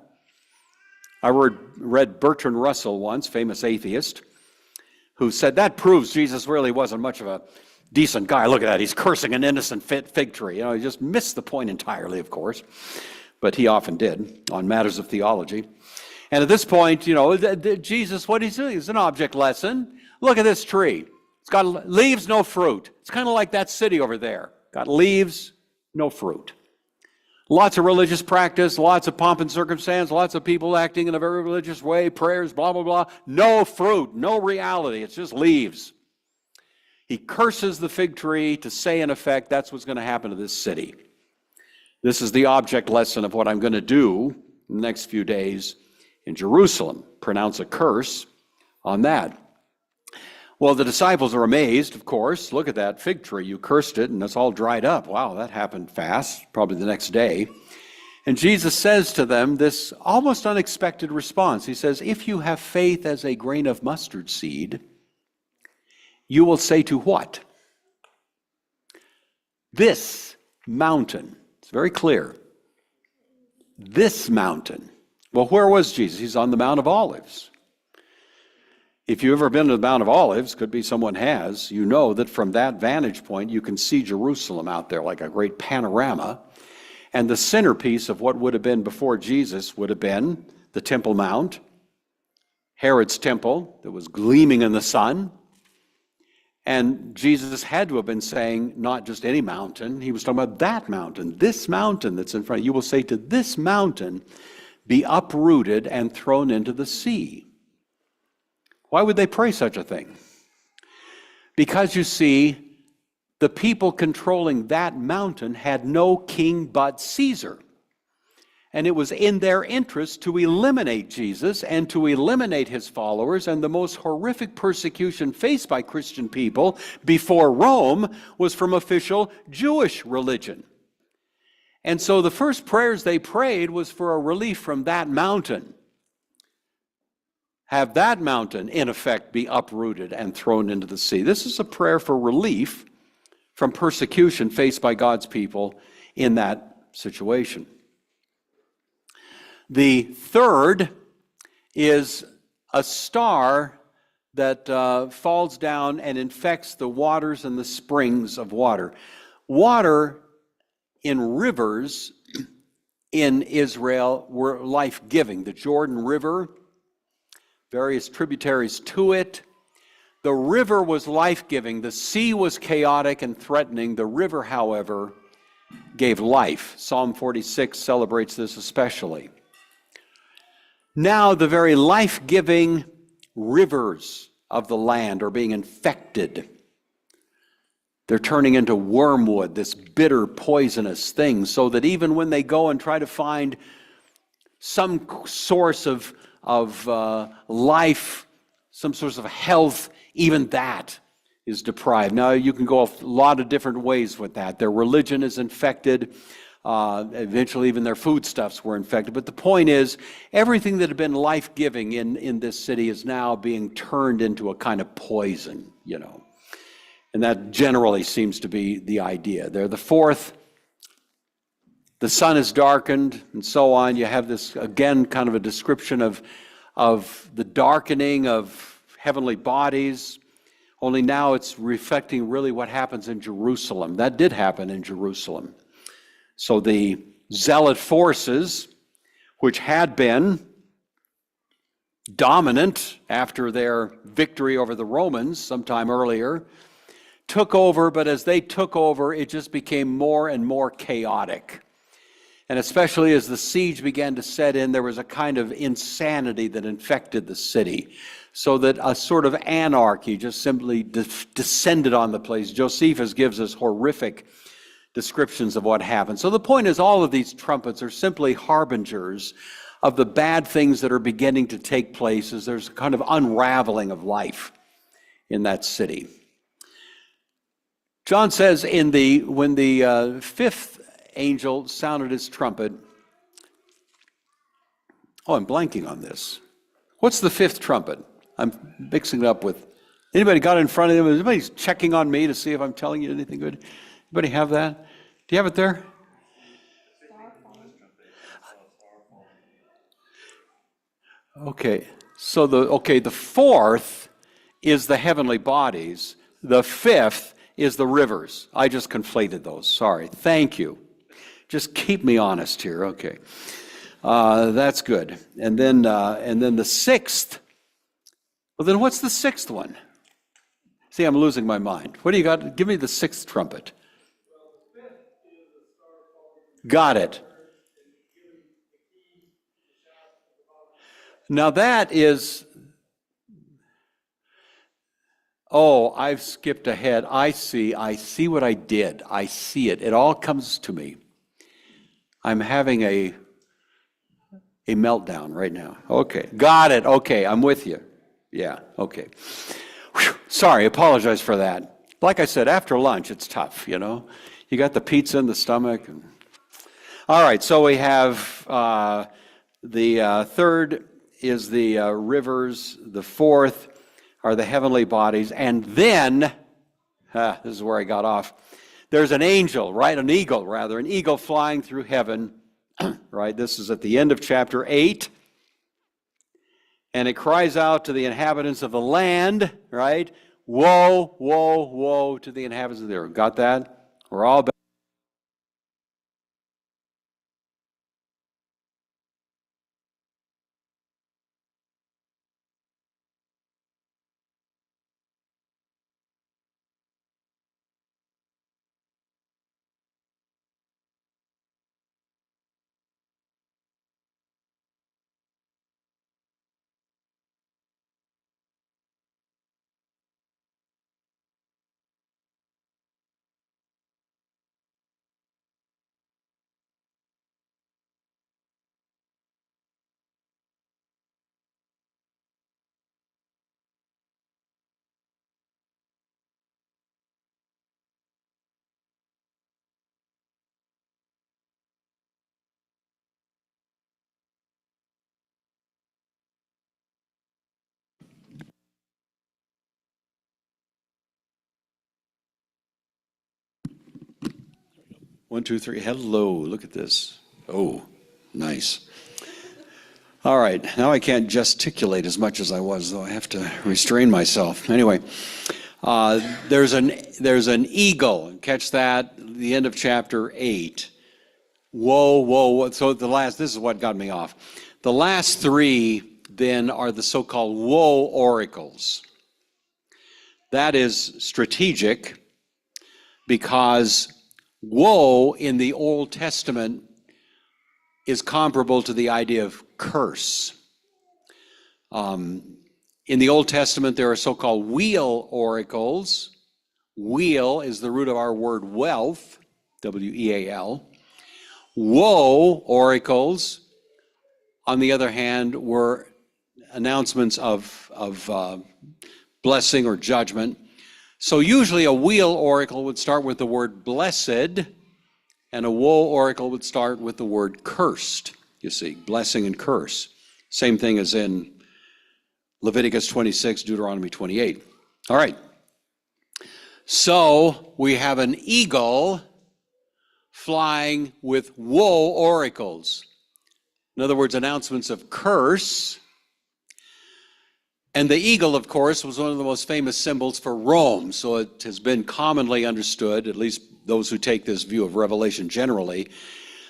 I read Bertrand Russell once, famous atheist, who said that proves Jesus really wasn't much of a decent guy. Look at that. He's cursing an innocent fig tree. He just missed the point entirely, of course. But he often did on matters of theology. And at this point, Jesus, what he's doing is an object lesson. Look at this tree. It's got leaves, no fruit. It's kind of like that city over there. Got leaves, no fruit. Lots of religious practice, lots of pomp and circumstance, lots of people acting in a very religious way, prayers, blah, blah, blah. No fruit, no reality. It's just leaves. He curses the fig tree to say, in effect, that's what's going to happen to this city. This is the object lesson of what I'm going to do in the next few days in Jerusalem. Pronounce a curse on that. Well, the disciples are amazed, of course. Look at that fig tree. You cursed it, and it's all dried up. Wow, that happened fast, probably the next day. And Jesus says to them this almost unexpected response. He says, if you have faith as a grain of mustard seed, you will say to what? This mountain. It's very clear. This mountain. Well, where was Jesus? He's on the Mount of Olives. If you've ever been to the Mount of Olives, could be someone has, you know that from that vantage point you can see Jerusalem out there like a great panorama. And the centerpiece of what would have been before Jesus would have been the Temple Mount, Herod's temple that was gleaming in the sun. And Jesus had to have been saying not just any mountain, he was talking about that mountain, this mountain that's in front of you. You will say to this mountain, be uprooted and thrown into the sea. Why would they pray such a thing? Because you see, the people controlling that mountain had no king but Caesar. And it was in their interest to eliminate Jesus and to eliminate his followers. And the most horrific persecution faced by Christian people before Rome was from official Jewish religion. And so the first prayers they prayed was for a relief from that mountain. Have that mountain, in effect, be uprooted and thrown into the sea. This is a prayer for relief from persecution faced by God's people in that situation. The third is a star that falls down and infects the waters and the springs of water. Water in rivers in Israel were life-giving. The Jordan River, various tributaries to it. The river was life-giving. The sea was chaotic and threatening. The river, however, gave life. Psalm 46 celebrates this especially. Now the very life-giving rivers of the land are being infected. They're turning into wormwood, this bitter, poisonous thing, so that even when they go and try to find some source of life, some source of health, even that is deprived. Now, you can go a lot of different ways with that. Their religion is infected. Eventually, even their foodstuffs were infected. But the point is, everything that had been life-giving in this city is now being turned into a kind of poison, And that generally seems to be the idea there. The fourth, the sun is darkened, and so on. You have this, again, kind of a description of the darkening of heavenly bodies, only now it's reflecting really what happens in Jerusalem. That did happen in Jerusalem. So the zealot forces, which had been dominant after their victory over the Romans sometime earlier, took over, but as they took over, it just became more and more chaotic. And especially as the siege began to set in, there was a kind of insanity that infected the city. so that a sort of anarchy just simply descended on the place. Josephus gives us horrific descriptions of what happened. So the point is, all of these trumpets are simply harbingers of the bad things that are beginning to take place as there's a kind of unraveling of life in that city. John says when the fifth angel sounded his trumpet, I'm blanking on this. What's the fifth trumpet? I'm mixing it up with, anybody got it in front of them? Anybody's checking on me to see if I'm telling you anything good? Anybody have that? Do you have it there? Okay, so the fourth is the heavenly bodies. The fifth is the rivers. I just conflated those, sorry. Thank you. Just keep me honest here, okay. That's good. And then the sixth, well then what's the sixth one? See, I'm losing my mind. What do you got? Give me the sixth trumpet. Got it. Now that is, I've skipped ahead. I see what I did. I see it. It all comes to me. I'm having a meltdown right now. Okay, got it. Okay, I'm with you. Yeah, okay. Whew. Sorry, apologize for that. Like I said, after lunch, it's tough, you know. You got the pizza in the stomach. All right, so we have the third is the rivers. The fourth are the heavenly bodies. And then, this is where I got off, there's an angel, right? An eagle flying through heaven, right? This is at the end of chapter 8. And it cries out to the inhabitants of the land, right? Woe, woe, woe to the inhabitants of the earth. Got that? We're all back. One, two, three. Hello, look at this. Oh, nice. All right, now I can't gesticulate as much as I was, though I have to restrain myself. Anyway, there's an eagle. Catch that, the end of chapter 8. Whoa, whoa, whoa. So this is what got me off. The last three then are the so-called woe oracles. That is strategic because woe in the Old Testament is comparable to the idea of curse. In the Old Testament, there are so-called weal oracles. Weal is the root of our word wealth, W-E-A-L. Woe oracles, on the other hand, were announcements of blessing or judgment. So usually a weal oracle would start with the word blessed, and a woe oracle would start with the word cursed. You see, blessing and curse. Same thing as in Leviticus 26, Deuteronomy 28. All right. So we have an eagle flying with woe oracles. In other words, announcements of curse. And the eagle, of course, was one of the most famous symbols for Rome. So it has been commonly understood, at least those who take this view of Revelation generally,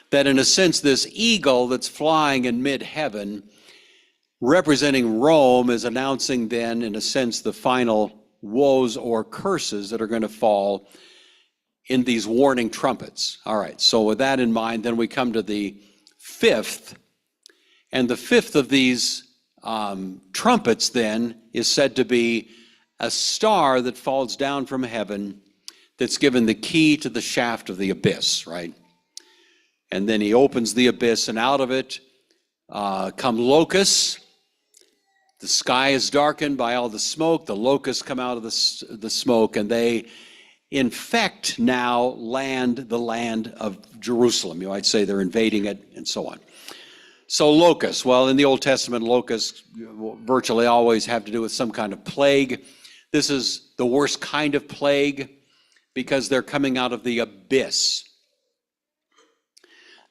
that in a sense this eagle that's flying in mid-heaven, representing Rome, is announcing then, in a sense, the final woes or curses that are going to fall in these warning trumpets. All right, so with that in mind, then we come to the fifth. And the fifth of these trumpets then is said to be a star that falls down from heaven that's given the key to the shaft of the abyss, right? And then he opens the abyss, and out of it come locusts. The sky is darkened by all the smoke. The locusts come out of the smoke, and they infect now the land of Jerusalem. You might say they're invading it, and so on. So locusts, well, in the Old Testament, locusts virtually always have to do with some kind of plague. This is the worst kind of plague because they're coming out of the abyss.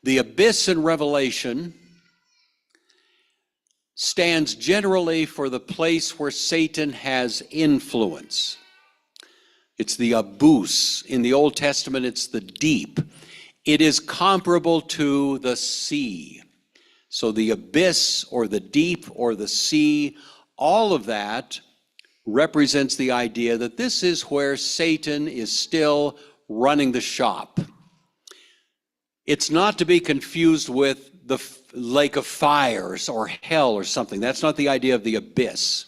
The abyss in Revelation stands generally for the place where Satan has influence. It's the abyss. In the Old Testament, it's the deep. It is comparable to the sea. So the abyss or the deep or the sea, all of that represents the idea that this is where Satan is still running the shop. It's not to be confused with the lake of fires or hell or something. That's not the idea of the abyss.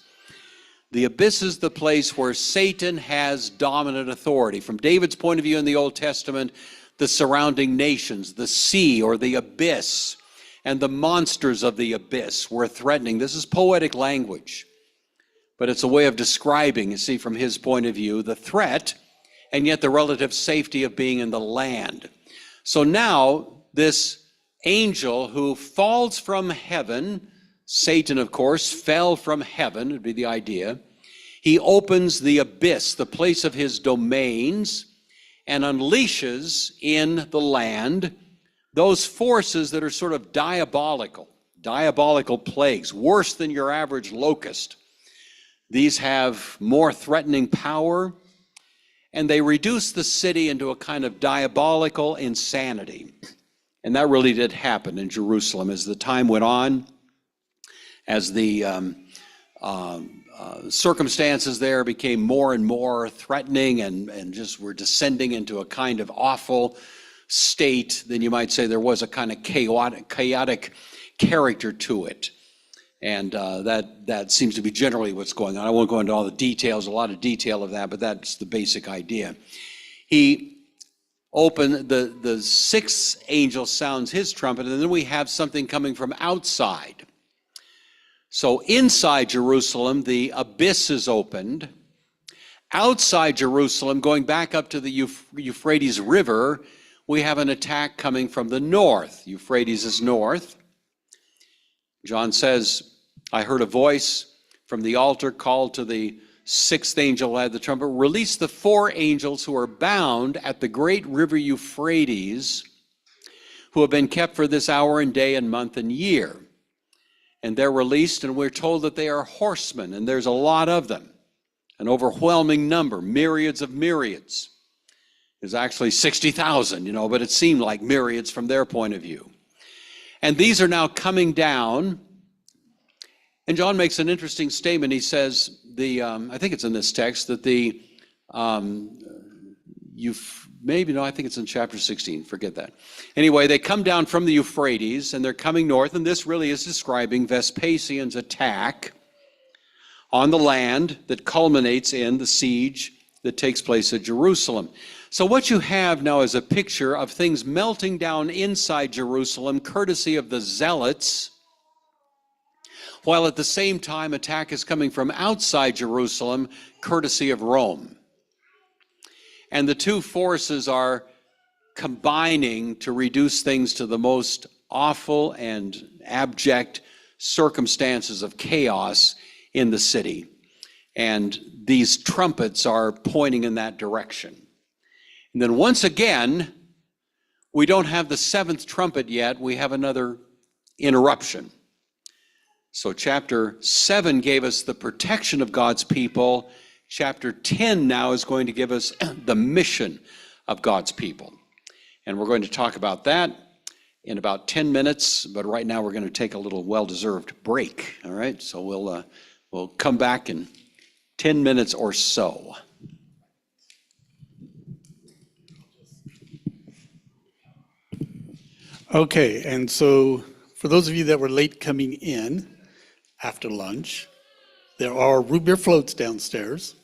The abyss is the place where Satan has dominant authority. From David's point of view in the Old Testament, the surrounding nations, the sea or the abyss, and the monsters of the abyss were threatening. This is poetic language, but it's a way of describing, you see, from his point of view, the threat and yet the relative safety of being in the land. So now this angel who falls from heaven, Satan, of course, fell from heaven, would be the idea. He opens the abyss, the place of his domains, and unleashes in the land those forces that are sort of diabolical plagues, worse than your average locust. These have more threatening power, and they reduce the city into a kind of diabolical insanity. And that really did happen in Jerusalem as the time went on, as the circumstances there became more and more threatening and just were descending into a kind of awful state. Then you might say there was a kind of chaotic character to it. And that seems to be generally what's going on. I won't go into all the details, a lot of detail of that, but that's the basic idea. He opened, the sixth angel sounds his trumpet, and then we have something coming from outside. So inside Jerusalem, the abyss is opened. Outside Jerusalem, going back up to the Euphrates River, we have an attack coming from the north. Euphrates is north. John says, I heard a voice from the altar called to the sixth angel who had the trumpet, release the four angels who are bound at the great river Euphrates, who have been kept for this hour and day and month and year. And they're released, and we're told that they are horsemen, and there's a lot of them, an overwhelming number, myriads of myriads. There's actually 60,000, but it seemed like myriads from their point of view. And these are now coming down. And John makes an interesting statement. He says, I think it's in this text, that I think it's in chapter 16, forget that. Anyway, they come down from the Euphrates, and they're coming north, and this really is describing Vespasian's attack on the land that culminates in the siege that takes place at Jerusalem. So what you have now is a picture of things melting down inside Jerusalem, courtesy of the zealots, while at the same time attack is coming from outside Jerusalem, courtesy of Rome. And the two forces are combining to reduce things to the most awful and abject circumstances of chaos in the city. And these trumpets are pointing in that direction. And then once again, we don't have the seventh trumpet yet. We have another interruption. So chapter 7 gave us the protection of God's people. Chapter 10 now is going to give us the mission of God's people. And we're going to talk about that in about 10 minutes, but right now we're going to take a little well-deserved break, all right? So we'll come back in 10 minutes or so. Okay, and so for those of you that were late coming in, after lunch. There are root beer floats downstairs.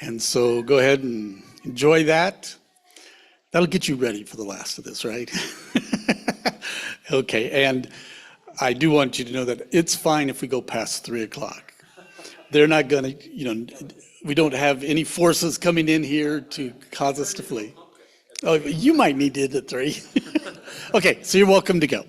And so go ahead and enjoy that. That'll get you ready for the last of this, right? Okay, and I do want you to know that it's fine if we go past 3 o'clock. They're not gonna, we don't have any forces coming in here to cause us to flee. Oh, you might need it at 3. Okay, so you're welcome to go.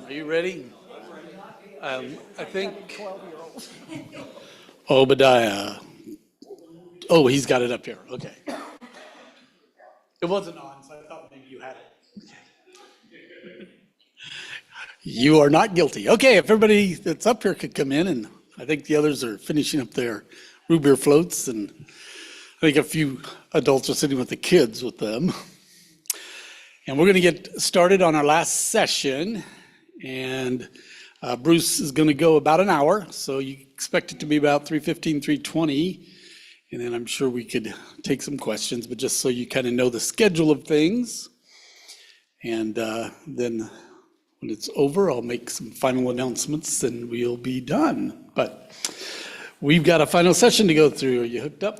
Are you ready? I think Obadiah. Oh, he's got it up here. Okay. It wasn't on, so I thought maybe you had it. Okay. You are not guilty. Okay, if everybody that's up here could come in, and I think the others are finishing up their root beer floats, and I think a few adults are sitting with the kids with them. And we're going to get started on our last session, and Bruce is going to go about an hour, so you expect it to be about 3:15, 3:20, and then I'm sure we could take some questions, but just so you kind of know the schedule of things. And then when it's over, I'll make some final announcements and we'll be done. But we've got a final session to go through. Are you hooked up?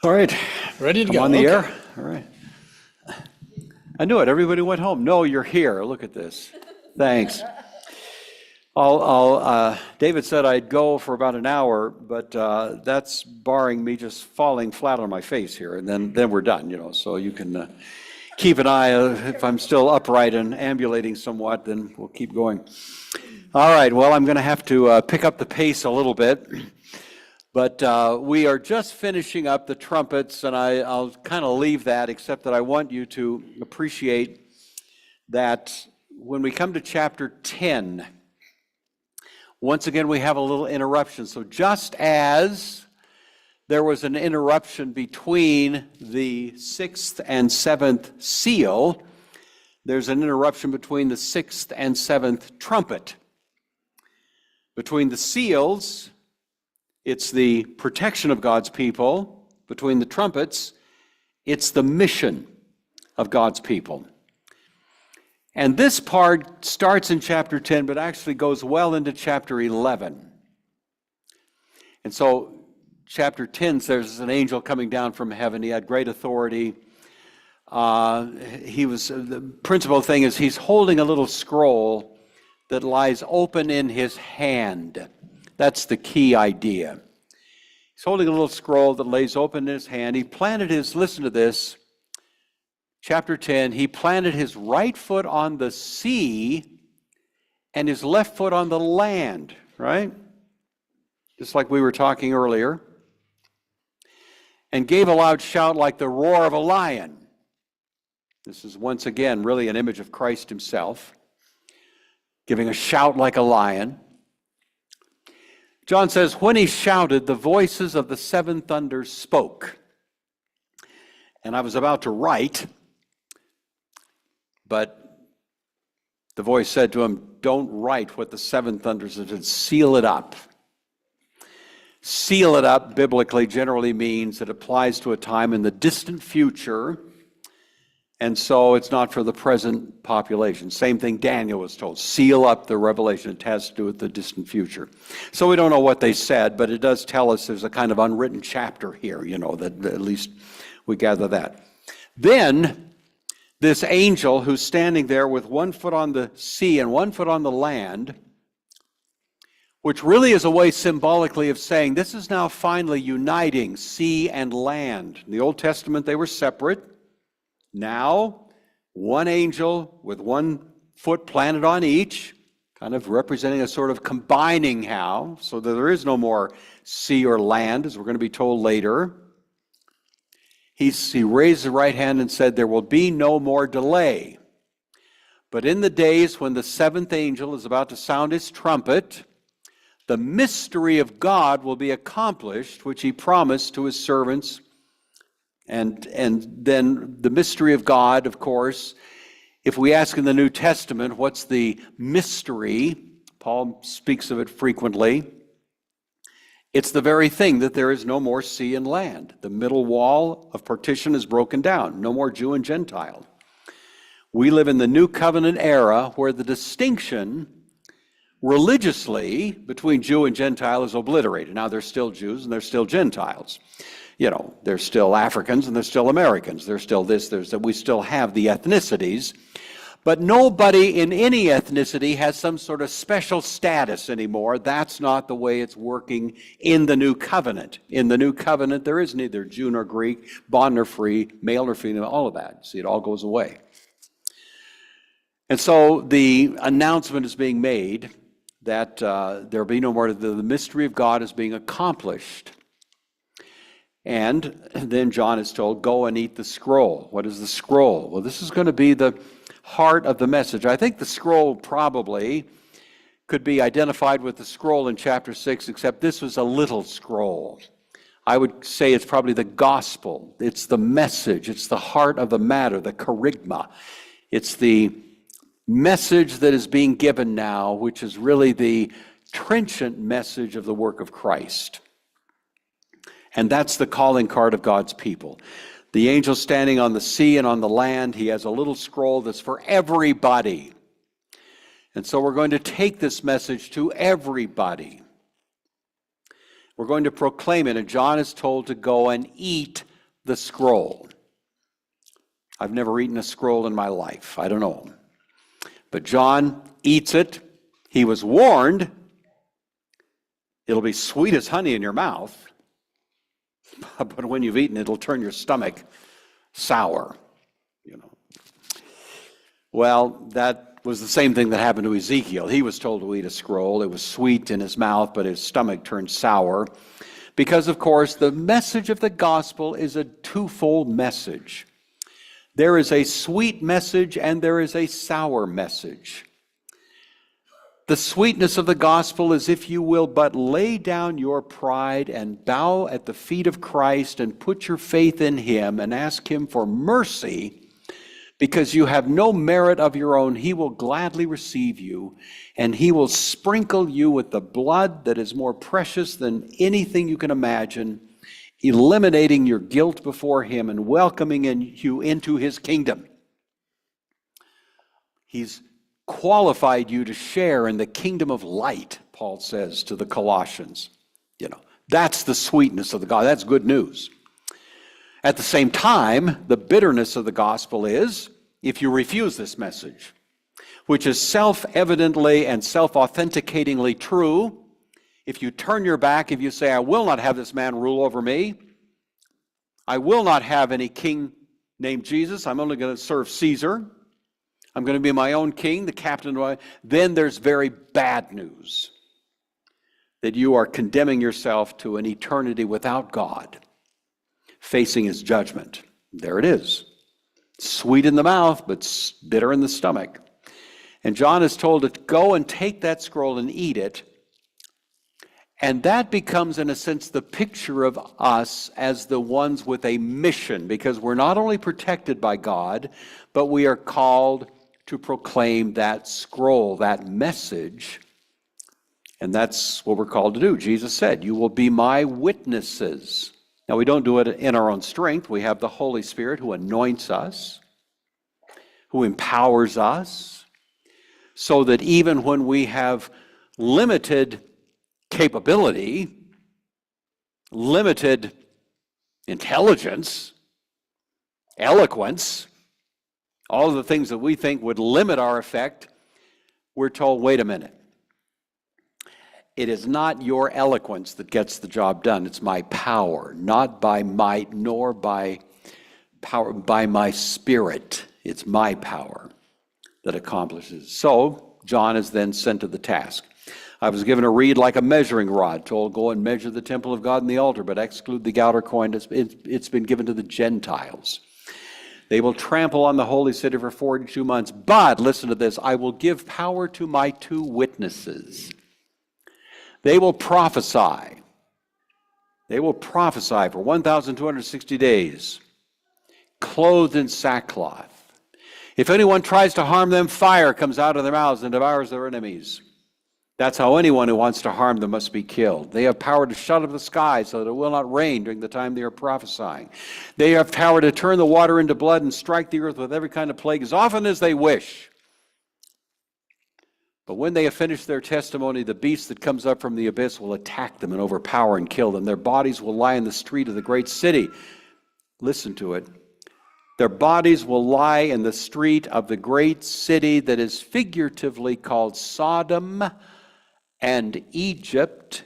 All right. Ready to I'm go? on the Okay. air? All right. I knew it. Everybody went home. No, you're here. Look at this. Thanks. David said I'd go for about an hour, but that's barring me just falling flat on my face here, and then we're done, so you can keep an eye. If I'm still upright and ambulating somewhat, then we'll keep going. All right, well, I'm going to have to pick up the pace a little bit, but we are just finishing up the trumpets, and I'll kind of leave that, except that I want you to appreciate that when we come to chapter 10, once again, we have a little interruption. So just as there was an interruption between the sixth and seventh seal, there's an interruption between the sixth and seventh trumpet. Between the seals, it's the protection of God's people. Between the trumpets, it's the mission of God's people. And this part starts in chapter 10, but actually goes well into chapter 11. And so chapter 10 says there's an angel coming down from heaven. He had great authority. The principal thing is he's holding a little scroll that lies open in his hand. That's the key idea. He's holding a little scroll that lays open in his hand. He planted listen to this, chapter 10, he planted his right foot on the sea and his left foot on the land, right? Just like we were talking earlier. And gave a loud shout like the roar of a lion. This is once again really an image of Christ himself, giving a shout like a lion. John says, when he shouted, the voices of the seven thunders spoke. And I was about to write, but the voice said to him, don't write what the seven thunders did, seal it up. Seal it up, biblically, generally means it applies to a time in the distant future, and so it's not for the present population. Same thing Daniel was told, seal up the revelation. It has to do with the distant future. So we don't know what they said, but it does tell us there's a kind of unwritten chapter here, that at least we gather that. Then, this angel who's standing there with one foot on the sea and one foot on the land, which really is a way symbolically of saying this is now finally uniting sea and land. In the Old Testament, they were separate. Now, one angel with one foot planted on each, kind of representing a sort of combining how, so that there is no more sea or land, as we're going to be told later. He raised the right hand and said, there will be no more delay. But in the days when the seventh angel is about to sound his trumpet, the mystery of God will be accomplished, which he promised to his servants. And then the mystery of God, of course, if we ask in the New Testament, what's the mystery? Paul speaks of it frequently. It's the very thing that there is no more sea and land. The middle wall of partition is broken down. No more Jew and Gentile. We live in the New Covenant era where the distinction religiously between Jew and Gentile is obliterated. Now there's still Jews and there's still Gentiles. There's still Africans and there's still Americans. There's still this, there's that. We still have the ethnicities. But nobody in any ethnicity has some sort of special status anymore. That's not the way it's working in the New Covenant. In the New Covenant, there is neither Jew nor Greek, bond nor free, male nor female, all of that. See, it all goes away. And so the announcement is being made that there will be no more, the mystery of God is being accomplished. And then John is told, go and eat the scroll. What is the scroll? Well, this is going to be the heart of the message. I think the scroll probably could be identified with the scroll in chapter 6, except this was a little scroll. I would say it's probably the gospel. It's the message. It's the heart of the matter, the kerygma. It's the message that is being given now, which is really the trenchant message of the work of Christ. And that's the calling card of God's people. The angel standing on the sea and on the land, he has a little scroll that's for everybody. And so we're going to take this message to everybody. We're going to proclaim it, and John is told to go and eat the scroll. I've never eaten a scroll in my life. I don't know. But John eats it. He was warned, it'll be sweet as honey in your mouth, but when you've eaten it, it'll turn your stomach sour, Well, that was the same thing that happened to Ezekiel. He was told to eat a scroll. It was sweet in his mouth, but his stomach turned sour. Because, of course, the message of the gospel is a twofold message. There is a sweet message and there is a sour message. The sweetness of the gospel is if you will but lay down your pride and bow at the feet of Christ and put your faith in him and ask him for mercy, because you have no merit of your own, he will gladly receive you, and he will sprinkle you with the blood that is more precious than anything you can imagine, eliminating your guilt before him and welcoming you into his kingdom. He's qualified you to share in the kingdom of light, Paul says to the Colossians. That's the sweetness of the gospel. That's good news. At the same time, the bitterness of the gospel is if you refuse this message, which is self-evidently and self-authenticatingly true. If you turn your back, if you say, I will not have this man rule over me, I will not have any king named Jesus, I'm only going to serve Caesar, I'm going to be my own king, the captain of my... Then there's very bad news that you are condemning yourself to an eternity without God, facing his judgment. There it is. Sweet in the mouth, but bitter in the stomach. And John is told to go and take that scroll and eat it. And that becomes, in a sense, the picture of us as the ones with a mission, because we're not only protected by God, but we are called to proclaim that scroll, that message. And that's what we're called to do. Jesus said, you will be my witnesses. Now, we don't do it in our own strength. We have the Holy Spirit who anoints us, who empowers us, so that even when we have limited capability, limited intelligence, eloquence, all of the things that we think would limit our effect, we're told, wait a minute. It is not your eloquence that gets the job done. It's my power, not by might nor by power, by my spirit. It's my power that accomplishes. So John is then sent to the task. I was given a reed like a measuring rod, told, go and measure the temple of God and the altar, but exclude the outer coin. It's been given to the Gentiles. They will trample on the holy city for 42 months. But, listen to this, I will give power to my 2 witnesses. They will prophesy. They will prophesy for 1,260 days, clothed in sackcloth. If anyone tries to harm them, fire comes out of their mouths and devours their enemies. That's how anyone who wants to harm them must be killed. They have power to shut up the sky so that it will not rain during the time they are prophesying. They have power to turn the water into blood and strike the earth with every kind of plague as often as they wish. But when they have finished their testimony, the beast that comes up from the abyss will attack them and overpower and kill them. Their bodies will lie in the street of the great city. Listen to it. Their bodies will lie in the street of the great city that is figuratively called Sodom and Egypt,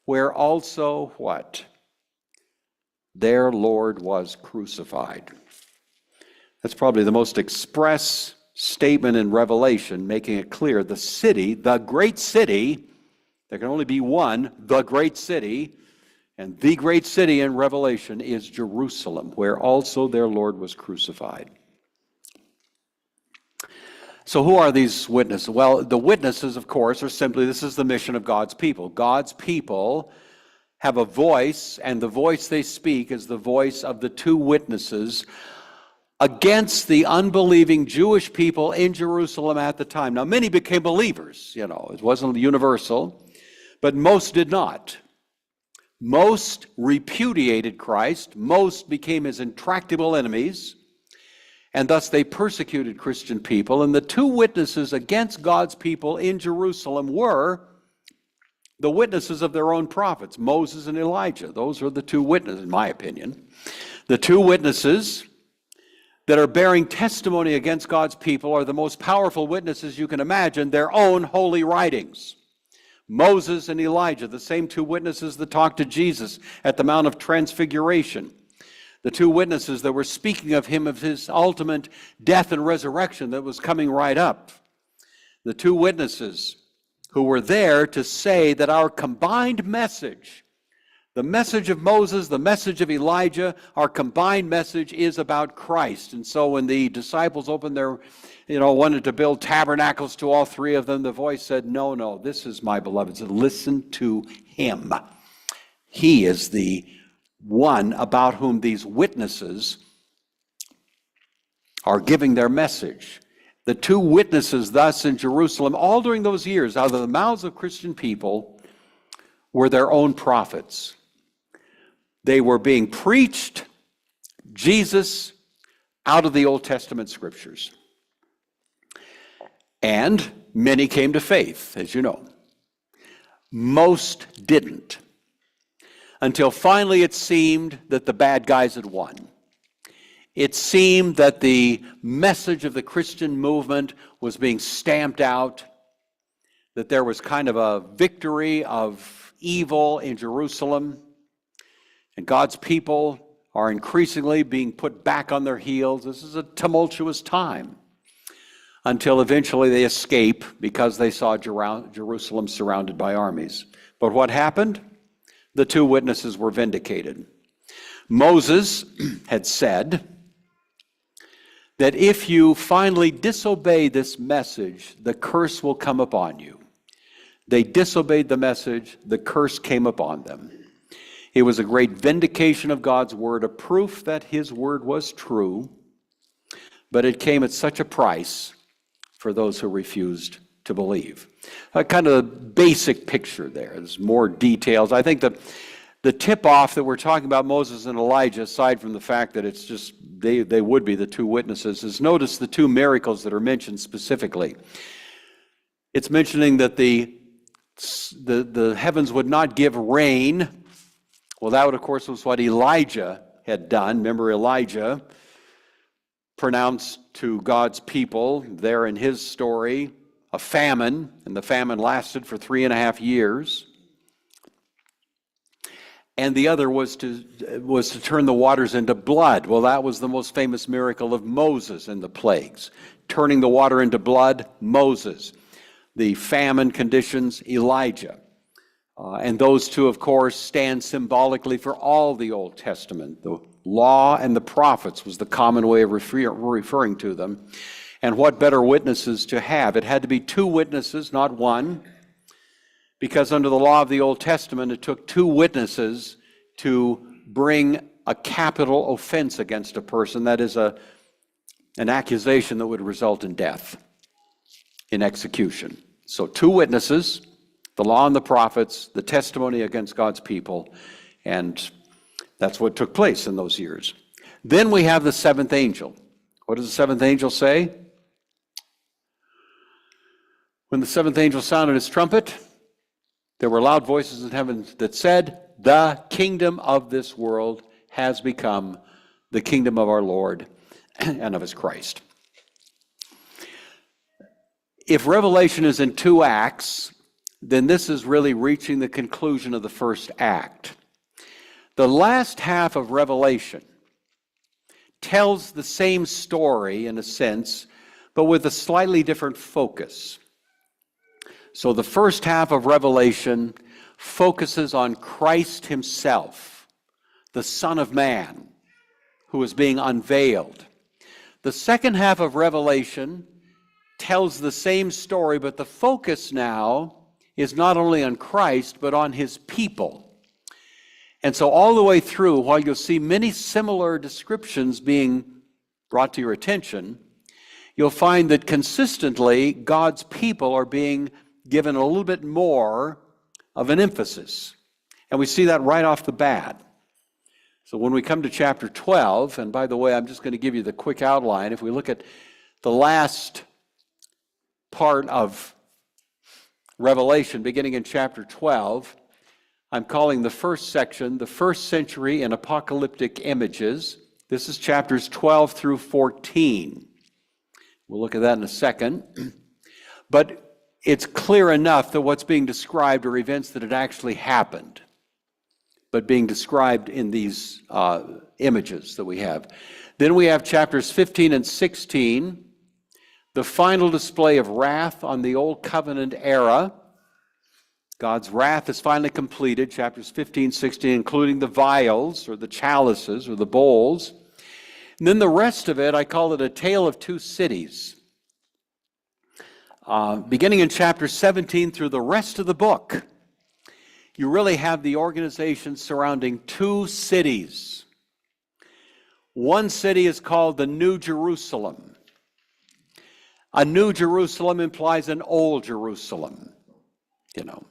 where also what? Their Lord was crucified. That's probably the most express statement in Revelation, making it clear the city, the great city, there can only be one, the great city, and the great city in Revelation is Jerusalem, where also their Lord was crucified. So who are these witnesses? Well, the witnesses, of course, are simply, this is the mission of God's people. God's people have a voice, and the voice they speak is the voice of the two witnesses against the unbelieving Jewish people in Jerusalem at the time. Now, many became believers, it wasn't universal, but most did not. Most repudiated Christ, most became his intractable enemies, and thus they persecuted Christian people. And the two witnesses against God's people in Jerusalem were the witnesses of their own prophets, Moses and Elijah. Those are the two witnesses, in my opinion. The two witnesses that are bearing testimony against God's people are the most powerful witnesses you can imagine, their own holy writings. Moses and Elijah, the same two witnesses that talked to Jesus at the Mount of Transfiguration. The two witnesses that were speaking of him, of his ultimate death and resurrection that was coming right up. The two witnesses who were there to say that our combined message, the message of Moses, the message of Elijah, our combined message is about Christ. And so when the disciples opened their, wanted to build tabernacles to all three of them, the voice said, no, this is my beloved. So listen to him. He is the one about whom these witnesses are giving their message. The two witnesses thus in Jerusalem, all during those years, out of the mouths of Christian people, were their own prophets. They were being preached Jesus out of the Old Testament scriptures. And many came to faith, as you know. Most didn't. Until finally it seemed that the bad guys had won. It seemed that the message of the Christian movement was being stamped out, that there was kind of a victory of evil in Jerusalem, and God's people are increasingly being put back on their heels. This is a tumultuous time, until eventually they escape because they saw Jerusalem surrounded by armies. But what happened? The two witnesses were vindicated. Moses had said that if you finally disobey this message, the curse will come upon you. They disobeyed the message, the curse came upon them. It was a great vindication of God's word, a proof that his word was true, but it came at such a price for those who refused to believe. Kind of a basic picture there. There's more details. I think the tip-off that we're talking about Moses and Elijah, aside from the fact that it's just they would be the two witnesses, is notice the two miracles that are mentioned specifically. It's mentioning that the heavens would not give rain. Well, that, of course, was what Elijah had done. Remember, Elijah pronounced to God's people there in his story a famine, and the famine lasted for 3.5 years. And the other was to turn the waters into blood. Well, that was the most famous miracle of Moses in the plagues. Turning the water into blood, Moses. The famine conditions, Elijah. And those two, of course, stand symbolically for all the Old Testament. The law and the prophets was the common way of referring to them. And what better witnesses to have? It had to be two witnesses, not one, because under the law of the Old Testament, it took two witnesses to bring a capital offense against a person. That is an accusation that would result in death, in execution. So two witnesses, the law and the prophets, the testimony against God's people, and that's what took place in those years. Then we have the seventh angel. What does the seventh angel say? When the seventh angel sounded his trumpet, there were loud voices in heaven that said, "The kingdom of this world has become the kingdom of our Lord and of his Christ." If Revelation is in 2 acts, then this is really reaching the conclusion of the first act. The last half of Revelation tells the same story, in a sense, but with a slightly different focus. So the first half of Revelation focuses on Christ himself, the Son of Man, who is being unveiled. The second half of Revelation tells the same story, but the focus now is not only on Christ, but on his people. And so all the way through, while you'll see many similar descriptions being brought to your attention, you'll find that consistently God's people are being given a little bit more of an emphasis. And we see that right off the bat. So when we come to chapter 12, and by the way, I'm just going to give you the quick outline. If we look at the last part of Revelation, beginning in chapter 12, I'm calling the first section, the first century in apocalyptic images. This is chapters 12 through 14. We'll look at that in a second. But it's clear enough that what's being described are events that had actually happened, but being described in these images that we have. Then we have chapters 15 and 16, the final display of wrath on the Old Covenant era. God's wrath is finally completed, chapters 15, 16, including the vials or the chalices or the bowls. And then the rest of it, I call it a tale of two cities. Beginning in chapter 17 through the rest of the book, you really have the organization surrounding two cities. One city is called the New Jerusalem. A New Jerusalem implies an Old Jerusalem, you know.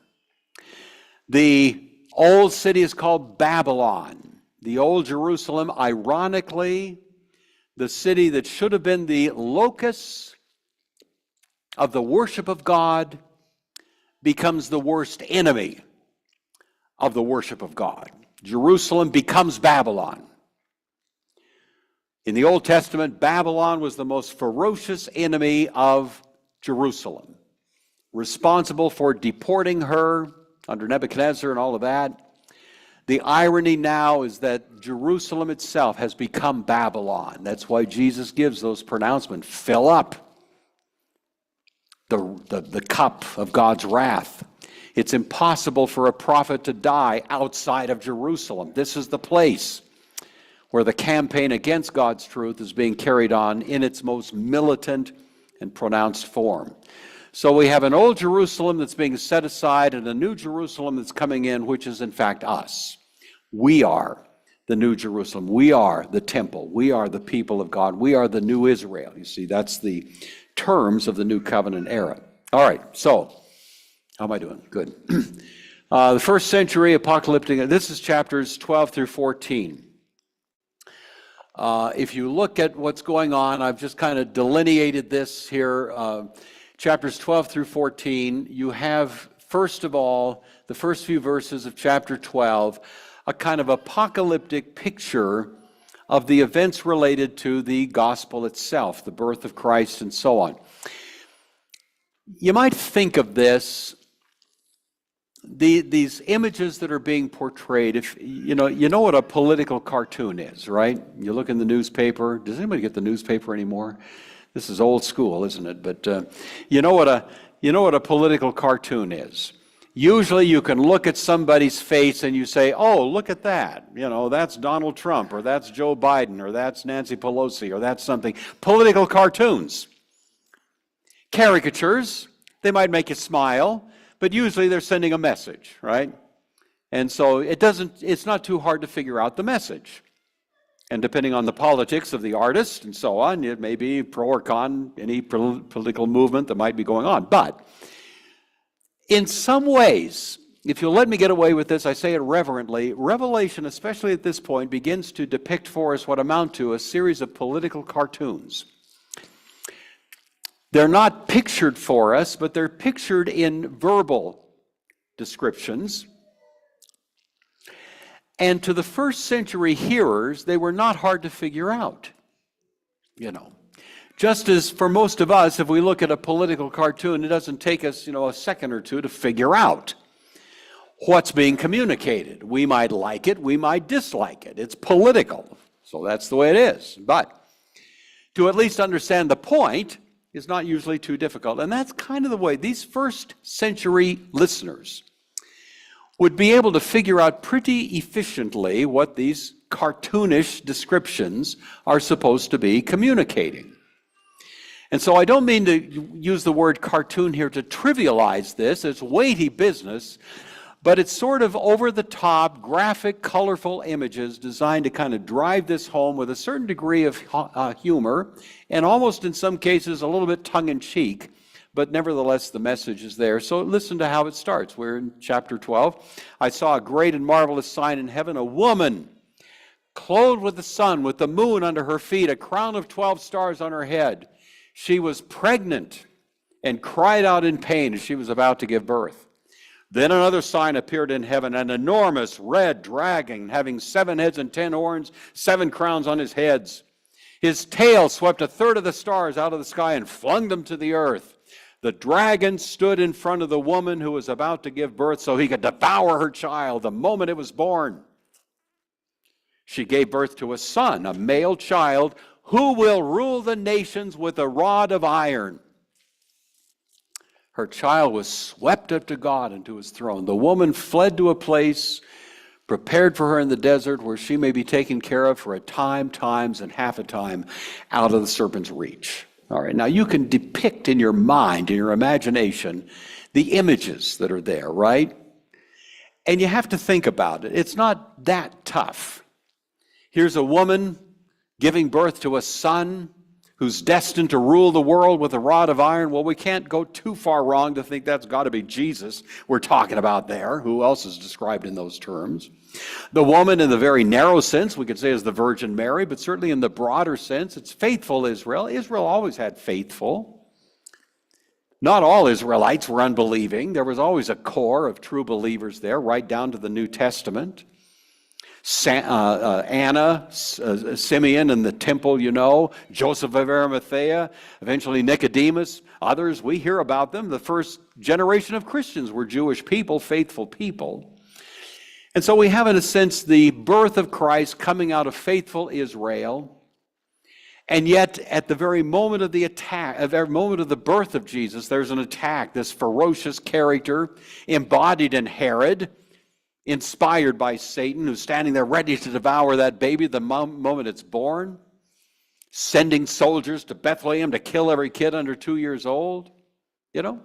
The old city is called Babylon. The Old Jerusalem, ironically, the city that should have been the locus of the worship of God, becomes the worst enemy of the worship of God. Jerusalem becomes Babylon. In the Old Testament, Babylon was the most ferocious enemy of Jerusalem, responsible for deporting her under Nebuchadnezzar and all of that. The irony now is that Jerusalem itself has become Babylon. That's why Jesus gives those pronouncements. Fill up the cup of God's wrath. It's impossible for a prophet to die outside of Jerusalem. This is the place where the campaign against God's truth is being carried on in its most militant and pronounced form. So we have an Old Jerusalem that's being set aside and a New Jerusalem that's coming in, which is in fact us. We are the New Jerusalem. We are the temple. We are the people of God. We are the new Israel. You see, that's the terms of the New Covenant era. All right, so how am I doing? Good. The first century apocalyptic, this is chapters 12 through 14. If you look at what's going on, I've just kind of delineated this here. Chapters 12 through 14, you have, first of all, the first few verses of chapter 12, a kind of apocalyptic picture of the events related to the gospel itself, the birth of Christ and so on. You might think of this, these images that are being portrayed, if you know what a political cartoon is, right? You look in the newspaper. Does anybody get the newspaper anymore? This is old school, isn't it? But you know what a political cartoon is. Usually you can look at somebody's face and you say, oh, look at that. You know, that's Donald Trump, or that's Joe Biden, or that's Nancy Pelosi, or that's something. Political cartoons. Caricatures, they might make you smile, but usually they're sending a message, right? And so it's not too hard to figure out the message. And depending on the politics of the artist and so on, it may be pro or con any political movement that might be going on. But in some ways, if you'll let me get away with this, I say it reverently, Revelation, especially at this point, begins to depict for us what amount to a series of political cartoons. They're not pictured for us, but they're pictured in verbal descriptions. And to the first century hearers, they were not hard to figure out, you know. Just as for most of us, if we look at a political cartoon, it doesn't take us, a second or two to figure out what's being communicated. We might like it, we might dislike it. It's political, so that's the way it is. But to at least understand the point, is not usually too difficult. And that's kind of the way these first century listeners would be able to figure out pretty efficiently what these cartoonish descriptions are supposed to be communicating. And so I don't mean to use the word cartoon here to trivialize this. It's weighty business, but it's sort of over-the-top, graphic, colorful images designed to kind of drive this home with a certain degree of humor, and almost in some cases a little bit tongue-in-cheek, but nevertheless the message is there. So listen to how it starts. We're in chapter 12. I saw a great and marvelous sign in heaven, a woman clothed with the sun, with the moon under her feet, a crown of 12 stars on her head. She was pregnant and cried out in pain as she was about to give birth. Then another sign appeared in heaven, an enormous red dragon having 7 heads and 10 horns, 7 crowns on his heads. His tail swept a third of the stars out of the sky and flung them to the earth. The dragon stood in front of the woman who was about to give birth so he could devour her child the moment it was born. She gave birth to a son, a male child, who will rule the nations with a rod of iron. Her child was swept up to God and to his throne. The woman fled to a place prepared for her in the desert where she may be taken care of for a time, times, and half a time out of the serpent's reach. All right, now you can depict in your mind, in your imagination, the images that are there, right? And you have to think about it. It's not that tough. Here's a woman giving birth to a son who's destined to rule the world with a rod of iron. Well, we can't go too far wrong to think that's got to be Jesus we're talking about there. Who else is described in those terms? The woman, in the very narrow sense, we could say is the Virgin Mary, but certainly in the broader sense, it's faithful Israel. Israel always had faithful. Not all Israelites were unbelieving. There was always a core of true believers there, right down to the New Testament. Anna, Simeon in the temple, you know, Joseph of Arimathea, eventually Nicodemus, others, we hear about them. The first generation of Christians were Jewish people, faithful people. And so we have, in a sense, the birth of Christ coming out of faithful Israel. And yet, at the very moment of the attack, at the very moment of the birth of Jesus, there's an attack, this ferocious character embodied in Herod, inspired by Satan, who's standing there ready to devour that baby the moment it's born, sending soldiers to Bethlehem to kill every kid under 2 years old, you know?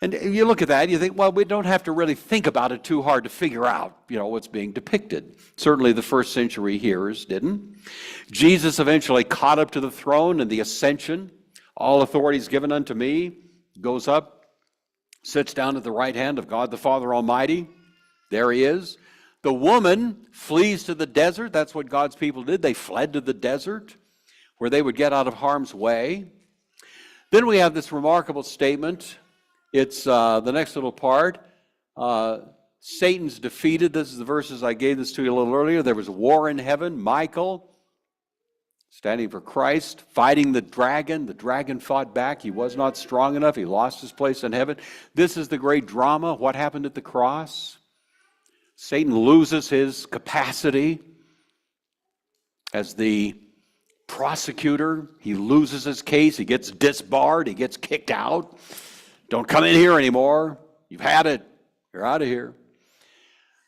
And you look at that, and you think, well, we don't have to really think about it too hard to figure out, you know, what's being depicted. Certainly the first century hearers didn't. Jesus eventually caught up to the throne and the ascension. All authority is given unto me. Goes up, sits down at the right hand of God the Father Almighty. There he is. The woman flees to the desert. That's what God's people did. They fled to the desert where they would get out of harm's way. Then we have this remarkable statement. It's the next little part. Satan's defeated. This is the verses I gave this to you a little earlier. There was war in heaven. Michael, standing for Christ, fighting the dragon. The dragon fought back. He was not strong enough. He lost his place in heaven. This is the great drama. What happened at the cross? Satan loses his capacity as the prosecutor. He loses his case. He gets disbarred. He gets kicked out. Don't come in here anymore. You've had it. You're out of here.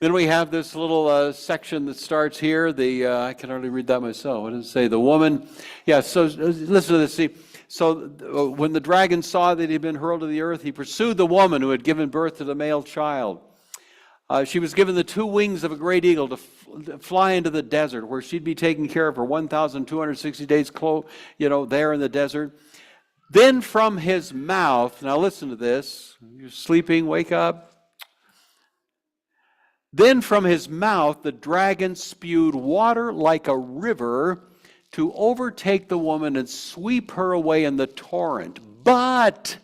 Then we have this little section that starts here. I can hardly read that myself. What does it say? The woman. Yeah, so listen to this. See, so when the dragon saw that he had been hurled to the earth, he pursued the woman who had given birth to the male child. She was given the 2 wings of a great eagle to fly into the desert, where she'd be taken care of for 1,260 days, there in the desert. Then from his mouth, now listen to this. You're sleeping, wake up. Then from his mouth the dragon spewed water like a river to overtake the woman and sweep her away in the torrent. But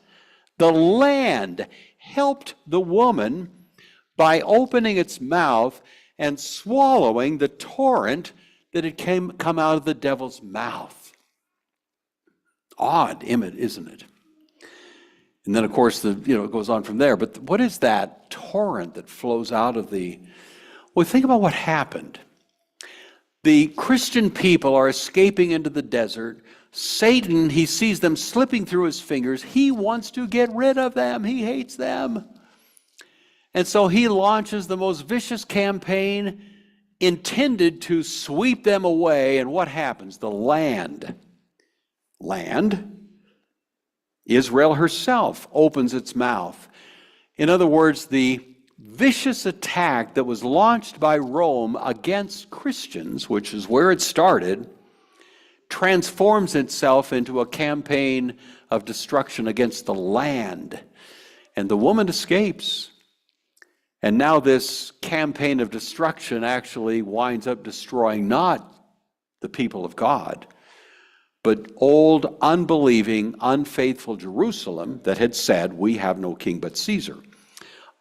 the land helped the woman by opening its mouth and swallowing the torrent that had come out of the devil's mouth. Odd image, isn't it? And then, of course, it goes on from there. But what is that torrent that flows out of the... Well, think about what happened. The Christian people are escaping into the desert. Satan, he sees them slipping through his fingers. He wants to get rid of them. He hates them. And so he launches the most vicious campaign intended to sweep them away. And what happens? The land, Israel herself opens its mouth. In other words, the vicious attack that was launched by Rome against Christians, which is where it started, transforms itself into a campaign of destruction against the land. And the woman escapes. And now this campaign of destruction actually winds up destroying not the people of God, but old, unbelieving, unfaithful Jerusalem that had said, "We have no king but Caesar."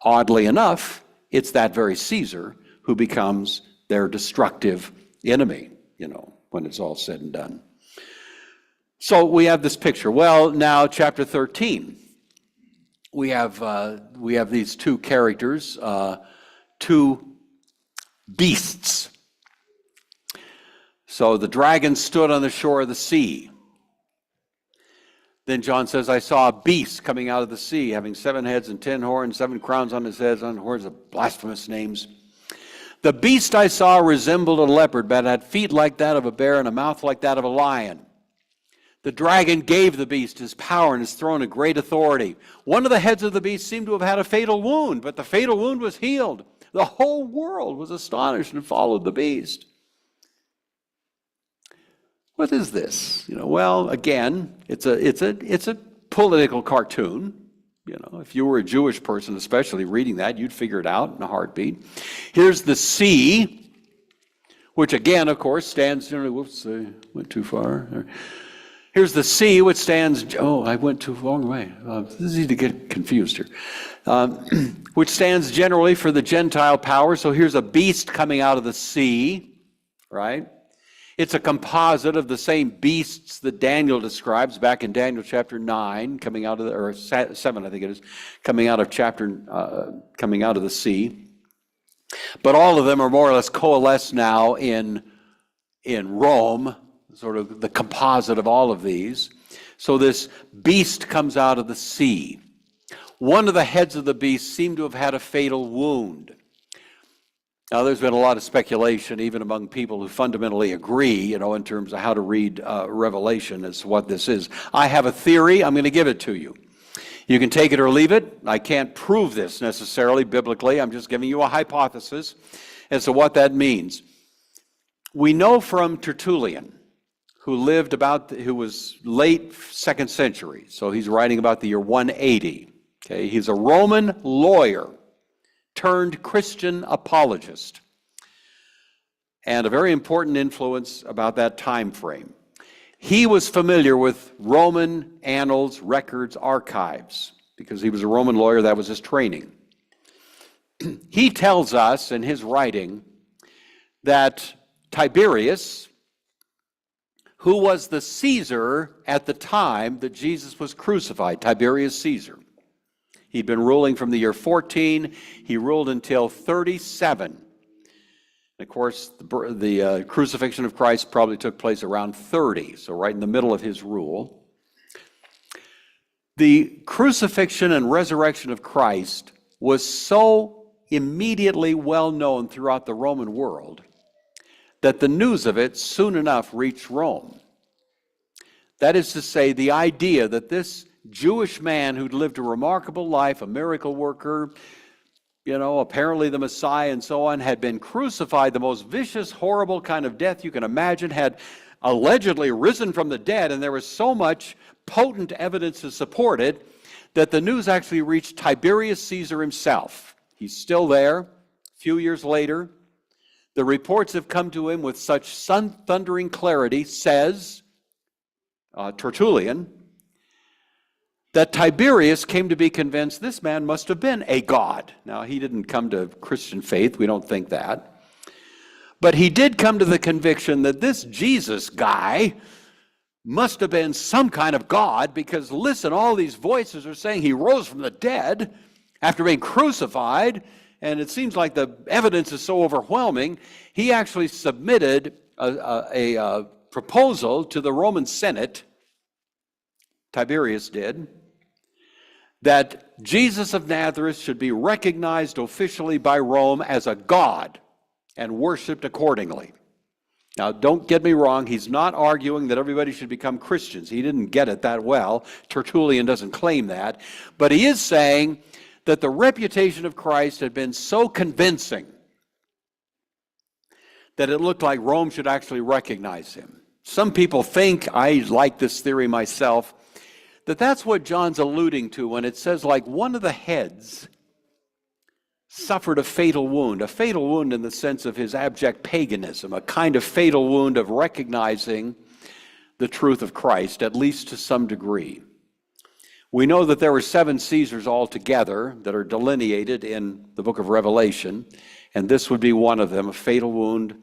Oddly enough, it's that very Caesar who becomes their destructive enemy, when it's all said and done. So we have this picture. Well, now chapter 13, we have these two characters, two beasts. So the dragon stood on the shore of the sea. Then John says, I saw a beast coming out of the sea, having 7 heads and 10 horns, 7 crowns on his heads, on horns of blasphemous names. The beast I saw resembled a leopard, but had feet like that of a bear and a mouth like that of a lion. The dragon gave the beast his power and his throne and great authority. One of the heads of the beast seemed to have had a fatal wound, but the fatal wound was healed. The whole world was astonished and followed the beast. What is this? Well, again, it's a political cartoon. If you were a Jewish person, especially reading that, you'd figure it out in a heartbeat. Here's the sea, which again, of course, stands. Whoops, I went too far. Here's the sea, which stands. Oh, I went too long way. This is easy to get confused here. Which stands generally for the Gentile power. So here's a beast coming out of the sea, right? It's a composite of the same beasts that Daniel describes back in Daniel chapter 9, coming out of or 7, I think it is, coming out of the sea. But all of them are more or less coalesced now in Rome, sort of the composite of all of these. So this beast comes out of the sea. One of the heads of the beast seemed to have had a fatal wound. Now, there's been a lot of speculation, even among people who fundamentally agree, in terms of how to read Revelation as to what this is. I have a theory. I'm going to give it to you. You can take it or leave it. I can't prove this necessarily biblically. I'm just giving you a hypothesis as to what that means. We know from Tertullian, who was late 2nd century, so he's writing about the year 180. Okay, he's a Roman lawyer turned Christian apologist, and a very important influence about that time frame. He was familiar with Roman annals, records, archives, because he was a Roman lawyer. That was his training. He tells us in his writing that Tiberius, who was the Caesar at the time that Jesus was crucified, Tiberius Caesar, he'd been ruling from the year 14. He ruled until 37. And of course, the crucifixion of Christ probably took place around 30, so right in the middle of his rule. The crucifixion and resurrection of Christ was so immediately well known throughout the Roman world that the news of it soon enough reached Rome. That is to say, the idea that this Jewish man who'd lived a remarkable life, a miracle worker, apparently the Messiah and so on, had been crucified, the most vicious, horrible kind of death you can imagine, had allegedly risen from the dead, and there was so much potent evidence to support it that the news actually reached Tiberius Caesar himself. He's still there. A few years later, the reports have come to him with such thundering clarity, says Tertullian, that Tiberius came to be convinced this man must have been a god. Now, he didn't come to Christian faith. We don't think that. But he did come to the conviction that this Jesus guy must have been some kind of god, because listen, all these voices are saying he rose from the dead after being crucified, and it seems like the evidence is so overwhelming. He actually submitted a proposal to the Roman Senate, Tiberius did, that Jesus of Nazareth should be recognized officially by Rome as a god and worshiped accordingly. Now, don't get me wrong, he's not arguing that everybody should become Christians. He didn't get it that well. Tertullian doesn't claim that. But he is saying that the reputation of Christ had been so convincing that it looked like Rome should actually recognize him. Some people think, I like this theory myself, that that's what John's alluding to when it says, like, one of the heads suffered a fatal wound in the sense of his abject paganism, a kind of fatal wound of recognizing the truth of Christ, at least to some degree. We know that there were 7 Caesars altogether that are delineated in the book of Revelation, and this would be one of them, a fatal wound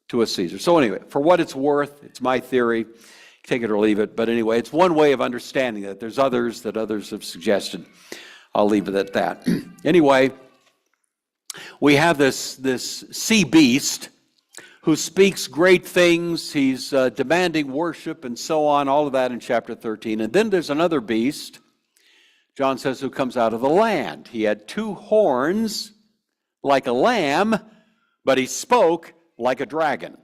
to a Caesar. So anyway, for what it's worth, it's my theory, take it or leave it, but anyway, it's one way of understanding it. There's others that others have suggested. I'll leave it at that. Anyway, we have this sea beast who speaks great things. He's demanding worship and so on, all of that in chapter 13. And then there's another beast, John says, who comes out of the land. He had 2 horns like a lamb, but he spoke like a dragon.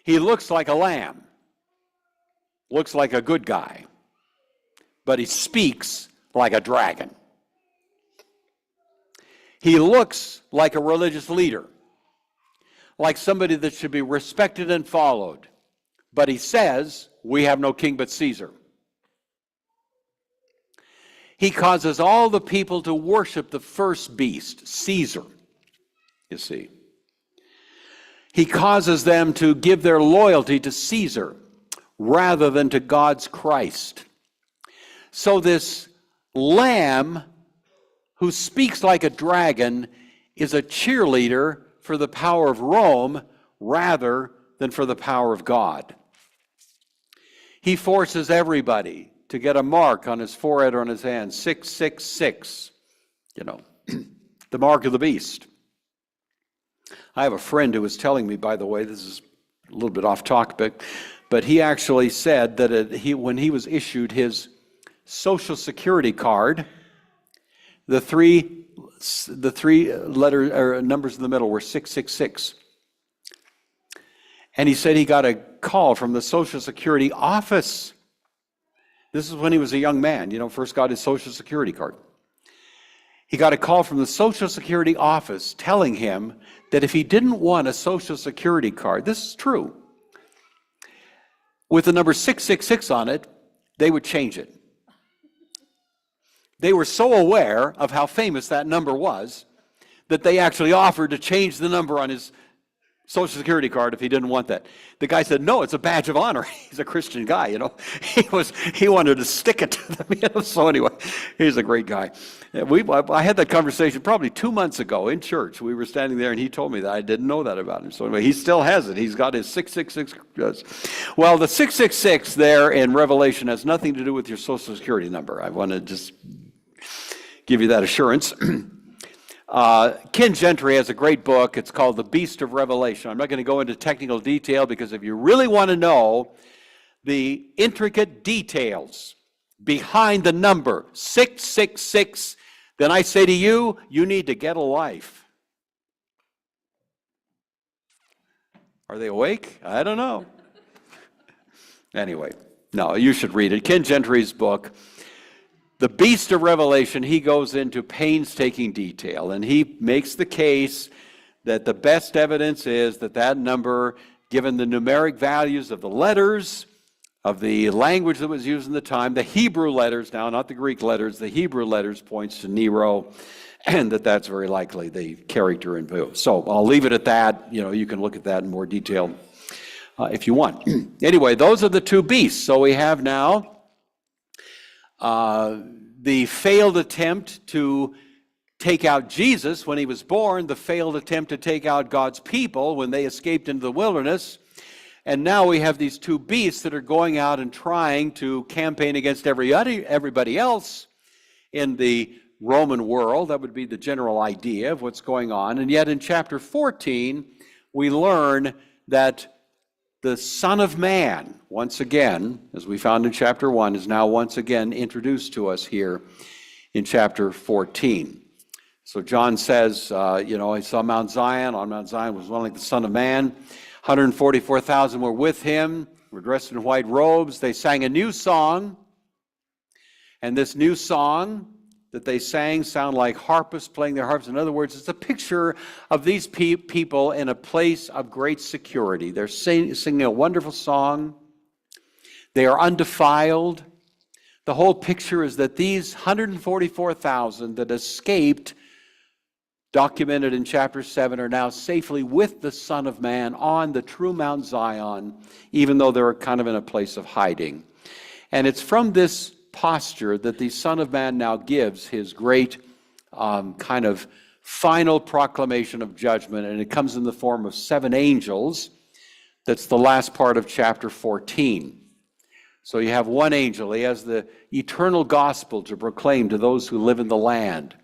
He looks like a lamb, looks like a good guy, but he speaks like a dragon. He looks like a religious leader, like somebody that should be respected and followed. But he says, we have no king but Caesar. He causes all the people to worship the first beast, Caesar, you see. He causes them to give their loyalty to Caesar rather than to God's Christ. So this lamb who speaks like a dragon is a cheerleader for the power of Rome rather than for the power of God. He forces everybody to get a mark on his forehead or on his hand, 666, the mark of the beast. I have a friend who was telling me, by the way, this is a little bit off topic, but he actually said that when he was issued his Social Security card, the three letters or numbers in the middle were 666. And he said he got a call from the Social Security office. This is when he was a young man, first got his Social Security card. He got a call from the Social Security office telling him that if he didn't want a Social Security card, this is true, with the number 666 on it, they would change it. They were so aware of how famous that number was that they actually offered to change the number on his Social Security card if he didn't want that. The guy said, no, it's a badge of honor. He's a Christian guy, He wanted to stick it to them, So anyway, he's a great guy. I had that conversation probably 2 months ago in church. We were standing there and he told me that. I didn't know that about him. So anyway, he still has it. He's got his 666. Well, the 666 there in Revelation has nothing to do with your Social Security number. I want to just give you that assurance. Ken Gentry has a great book. It's called The Beast of Revelation. I'm not going to go into technical detail because if you really want to know the intricate details behind the number 666, then I say to you, you need to get a life. Are they awake? I don't know. Anyway, no, you should read it. Ken Gentry's book, The Beast of Revelation, he goes into painstaking detail, and he makes the case that the best evidence is that number, given the numeric values of the letters, of the language that was used in the time, the Hebrew letters now, not the Greek letters, the Hebrew letters points to Nero, and that's very likely the character in view. So I'll leave it at that. You can look at that in more detail if you want. Anyway, those are the 2 beasts. So we have now the failed attempt to take out Jesus when he was born, the failed attempt to take out God's people when they escaped into the wilderness, and now we have these 2 beasts that are going out and trying to campaign against everybody else in the Roman world. That would be the general idea of what's going on. And yet in chapter 14, we learn that the Son of Man, once again, as we found in chapter 1, is now once again introduced to us here in chapter 14. So John says, he saw Mount Zion. On Mount Zion was one like the Son of Man. 144,000 were with him, were dressed in white robes. They sang a new song. And this new song that they sang sound like harpists playing their harps. In other words, it's a picture of these people in a place of great security. They're singing a wonderful song. They are undefiled. The whole picture is that these 144,000 that escaped, documented in chapter 7, are now safely with the Son of Man on the true Mount Zion, even though they're kind of in a place of hiding. And it's from this posture that the Son of Man now gives his great kind of final proclamation of judgment, and it comes in the form of 7 angels. That's the last part of chapter 14. So you have one angel. He has the eternal gospel to proclaim to those who live in the land.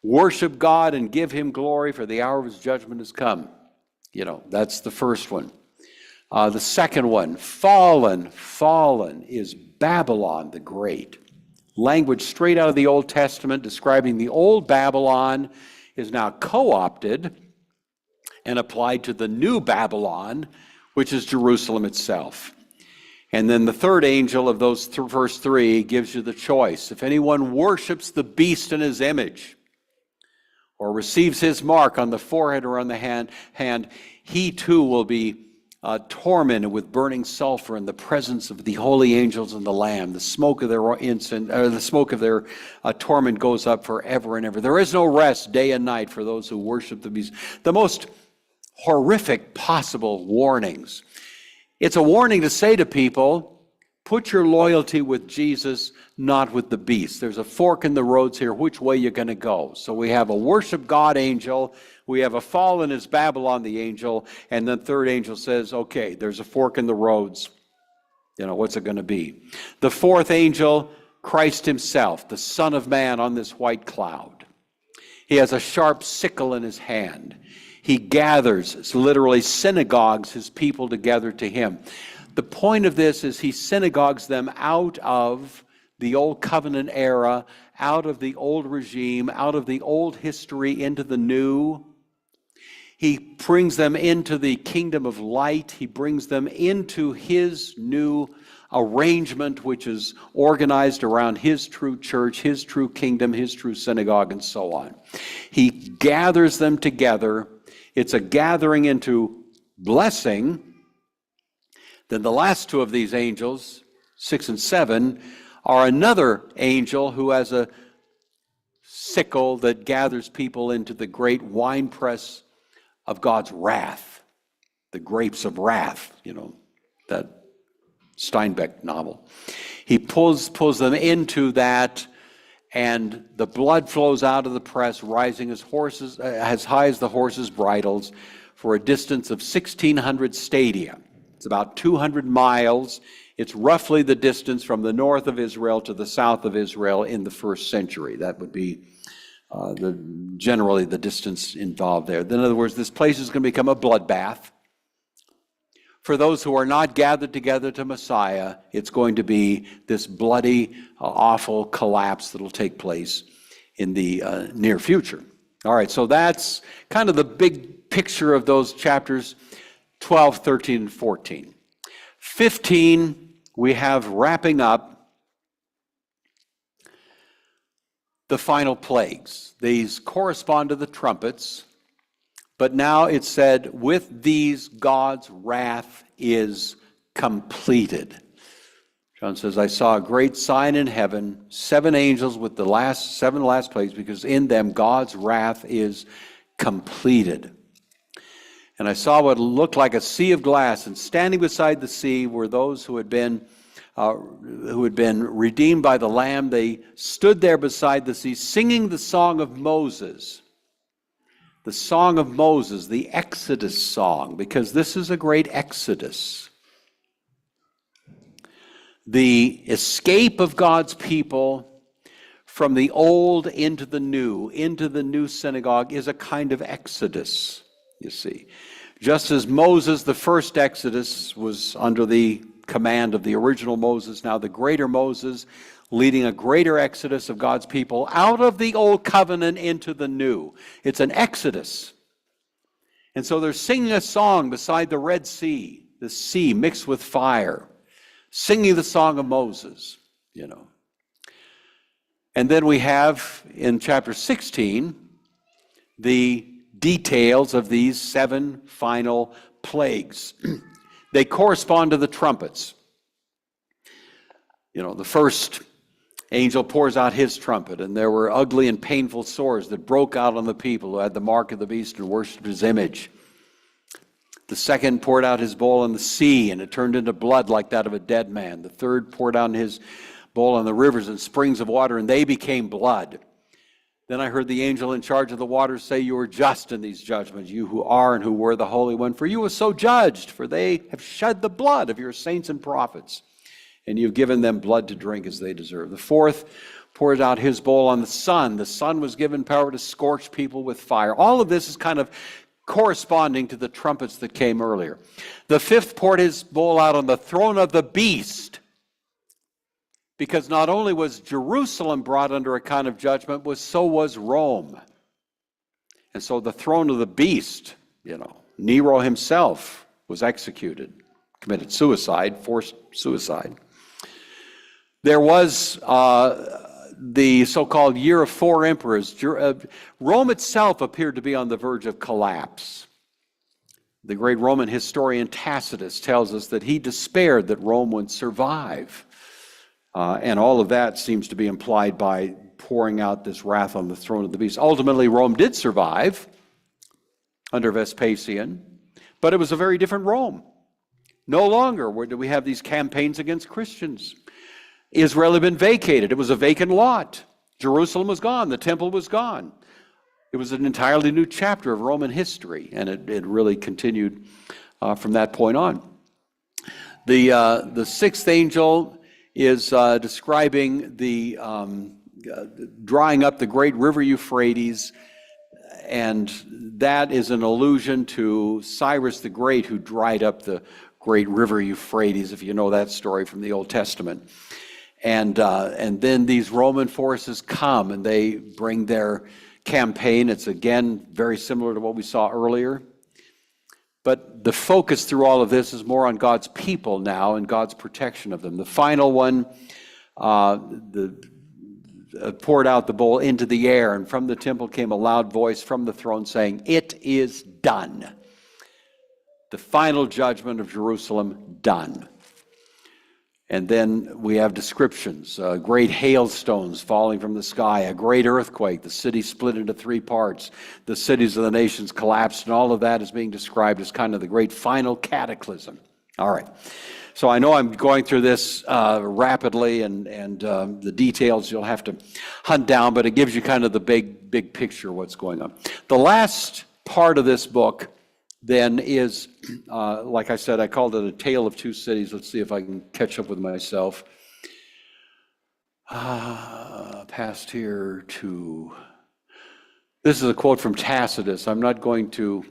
Worship God and give him glory, for the hour of his judgment has come. That's the first one. The second one, fallen is Babylon the Great. Language straight out of the Old Testament describing the old Babylon is now co-opted and applied to the new Babylon, which is Jerusalem itself. And then the third angel of those first 3 gives you the choice. If anyone worships the beast in his image, or receives his mark on the forehead or on the hand, he too will be tormented with burning sulfur in the presence of the holy angels and the Lamb. The smoke of their torment goes up forever and ever. There is no rest day and night for those who worship the beast. The most horrific possible warnings. It's a warning to say to people, put your loyalty with Jesus, not with the beast. There's a fork in the roads here, which way you're going to go. So we have a worship God angel, we have a fallen as Babylon the angel, and the third angel says, okay, there's a fork in the roads. What's it going to be? The fourth angel, Christ himself, the Son of Man on this white cloud. He has a sharp sickle in his hand. He gathers, literally synagogues, his people together to him. The point of this is he synagogues them out of the old covenant era, out of the old regime, out of the old history into the new. He brings them into the kingdom of light. He brings them into his new arrangement, which is organized around his true church, his true kingdom, his true synagogue, and so on. He gathers them together. It's a gathering into blessing. Then the last 2 of these angels, 6 and 7, are another angel who has a sickle that gathers people into the great winepress of God's wrath, the grapes of wrath, that Steinbeck novel. He pulls them into that, and the blood flows out of the press, rising as high as the horses' bridles, for a distance of 1,600 stadia. It's about 200 miles. It's roughly the distance from the north of Israel to the south of Israel in the first century. That would be generally the distance involved there. In other words, this place is going to become a bloodbath. For those who are not gathered together to Messiah, it's going to be this bloody, awful collapse that will take place in the near future. All right, so that's kind of the big picture of those chapters 12, 13, and 14. 15, we have wrapping up the final plagues. These correspond to the trumpets, but now it's said, with these God's wrath is completed. John says, I saw a great sign in heaven, 7 angels with the 7 last plagues, because in them God's wrath is completed. And I saw what looked like a sea of glass, and standing beside the sea were those who had been redeemed by the Lamb. They stood there beside the sea, singing the song of Moses. The song of Moses, the Exodus song, because this is a great Exodus. The escape of God's people from the old into the new synagogue is a kind of Exodus, you see. Just as Moses, the first Exodus, was under the command of the original Moses, now the greater Moses, leading a greater exodus of God's people out of the old covenant into the new. It's an exodus. And so they're singing a song beside the Red Sea, the sea mixed with fire, singing the song of Moses, you know. And then we have in chapter 16 the details of these 7 final plagues. They correspond to the trumpets. You know, the first angel pours out his trumpet, and there were ugly and painful sores that broke out on the people who had the mark of the beast and worshipped his image. The second poured out his bowl on the sea, and it turned into blood like that of a dead man. The third poured out his bowl on the rivers and springs of water, and they became blood. Then I heard the angel in charge of the waters say, "You are just in these judgments, you who are and who were the Holy One, for you were so judged, for they have shed the blood of your saints and prophets, and you've given them blood to drink as they deserve." The fourth poured out his bowl on the sun. The sun was given power to scorch people with fire. All of this is kind of corresponding to the trumpets that came earlier. The fifth poured his bowl out on the throne of the beast, because not only was Jerusalem brought under a kind of judgment, so was Rome. And so the throne of the beast, you know, Nero himself was executed, committed suicide, forced suicide. There was the so-called year of 4 emperors. Rome itself appeared to be on the verge of collapse. The great Roman historian Tacitus tells us that he despaired that Rome would survive. And all of that seems to be implied by pouring out this wrath on the throne of the beast. Ultimately, Rome did survive under Vespasian, but it was a very different Rome. No longer do we have these campaigns against Christians. Israel had been vacated. It was a vacant lot. Jerusalem was gone. The temple was gone. It was an entirely new chapter of Roman history, and it really continued from that point on. The sixth angel is describing the drying up the great river Euphrates, and that is an allusion to Cyrus the Great, who dried up the great river Euphrates, if you know that story from the Old Testament. And then these Roman forces come, and they bring their campaign. It's again very similar to what we saw earlier. But the focus through all of this is more on God's people now and God's protection of them. The final one poured out the bowl into the air, and from the temple came a loud voice from the throne saying, "It is done." The final judgment of Jerusalem done. And then we have descriptions, great hailstones falling from the sky, a great earthquake, the city split into 3 parts, the cities of the nations collapsed, and all of that is being described as kind of the great final cataclysm. All right. So I know I'm going through this rapidly, and the details you'll have to hunt down, but it gives you kind of the big picture of what's going on. The last part of this book then is, like I said, I called it A Tale of Two Cities. Let's see if I can catch up with myself. Past here to... This is a quote from Tacitus. I'm just going to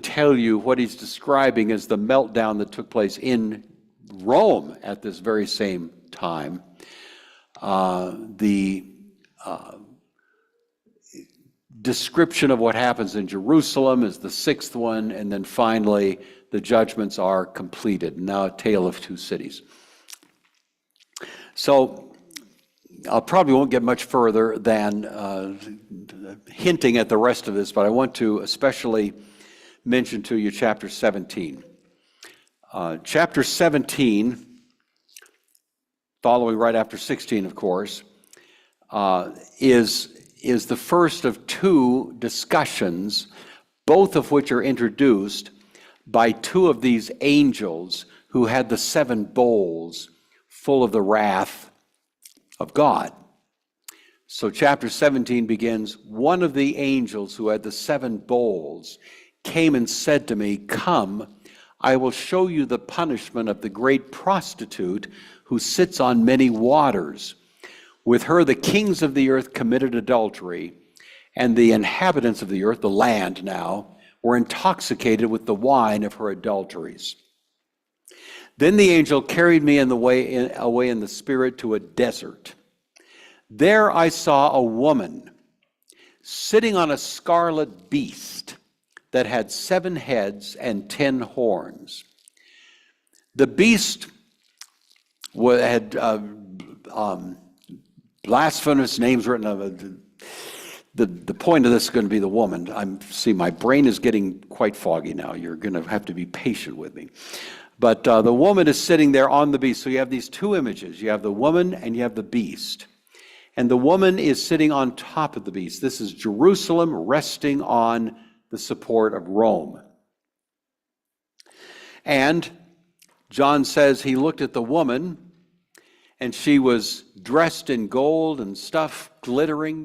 tell you what he's describing as the meltdown that took place in Rome at this very same time. The description of what happens in Jerusalem is the 6th one, and then finally the judgments are completed. Now a tale of two cities. So I probably won't get much further than hinting at the rest of this, but I want to especially mention to you chapter 17. Chapter 17, following right after 16, of course, is the first of 2 discussions, both of which are introduced by 2 of these angels who had the 7 bowls full of the wrath of God. So chapter 17 begins, "One of the angels who had the 7 bowls came and said to me, 'Come, I will show you the punishment of the great prostitute who sits on many waters. With her the kings of the earth committed adultery, and the inhabitants of the earth, the land now, were intoxicated with the wine of her adulteries. Then the angel carried me away in the spirit to a desert. There I saw a woman sitting on a scarlet beast that had 7 heads and 10 horns. The beast had blasphemous names written on it. The point of this is going to be the woman. My brain is getting quite foggy now. You're going to have to be patient with me. But the woman is sitting there on the beast. So you have these 2 images. You have the woman and you have the beast. And the woman is sitting on top of the beast. This is Jerusalem resting on the support of Rome. And John says he looked at the woman, and she was dressed in gold and stuff, glittering,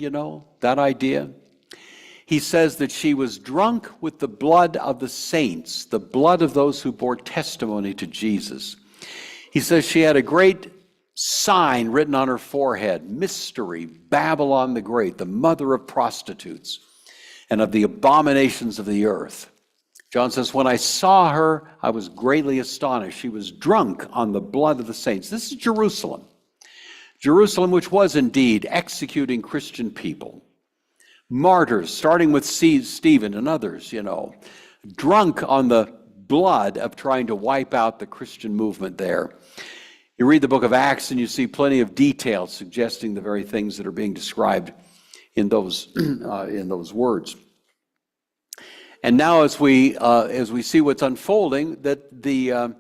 that idea. He says that she was drunk with the blood of the saints, the blood of those who bore testimony to Jesus. He says she had a great sign written on her forehead, mystery, Babylon the Great, the mother of prostitutes and of the abominations of the earth. John says, when I saw her, I was greatly astonished. She was drunk on the blood of the saints. This is Jerusalem. Jerusalem, which was indeed executing Christian people. Martyrs, starting with Stephen and others, drunk on the blood of trying to wipe out the Christian movement there. You read the book of Acts and you see plenty of details suggesting the very things that are being described in those words. And now as we see what's unfolding, that the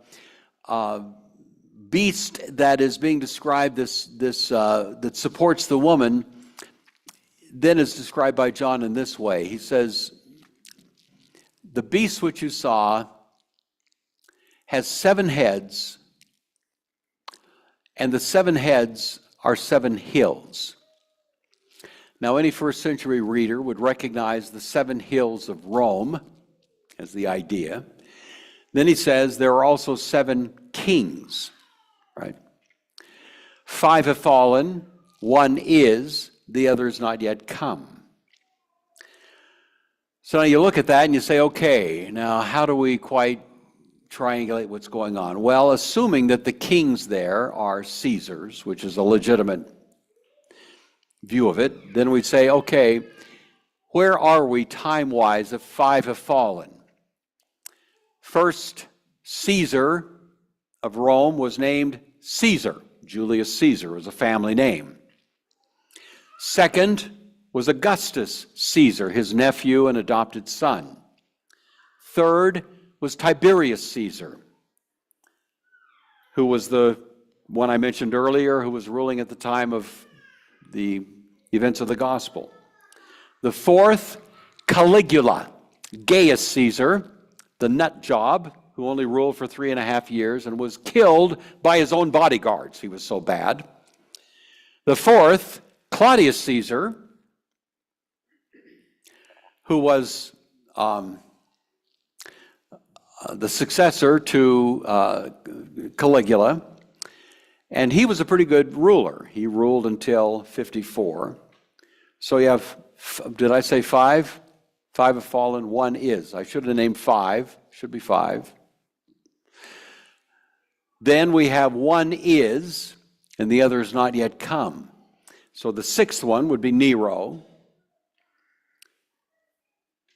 beast that is being described, that supports the woman, then is described by John in this way. He says, the beast which you saw has 7 heads, and the 7 heads are 7 hills. Now, any first century reader would recognize the 7 hills of Rome as the idea. Then he says there are also 7 kings, right? 5 have fallen, 1 is, the other is not yet come. So now you look at that and you say, okay, now how do we quite triangulate what's going on? Well, assuming that the kings there are Caesars, which is a legitimate view of it, then we'd say, okay, where are we time-wise if 5 have fallen? First Caesar of Rome was named Caesar. Julius Caesar was a family name. Second was Augustus Caesar, his nephew and adopted son. Third was Tiberius Caesar, who was the one I mentioned earlier, who was ruling at the time of the events of the gospel. The fourth, Caligula, Gaius Caesar, the nut job, who only ruled for 3.5 years and was killed by his own bodyguards. He was so bad. The fourth, Claudius Caesar, who was the successor to Caligula, and he was a pretty good ruler. He ruled until 54. So you have, did I say 5? 5 have fallen, 1 is. I should have named 5, should be 5. Then we have 1 is, and the other is not yet come. So the 6th one would be Nero,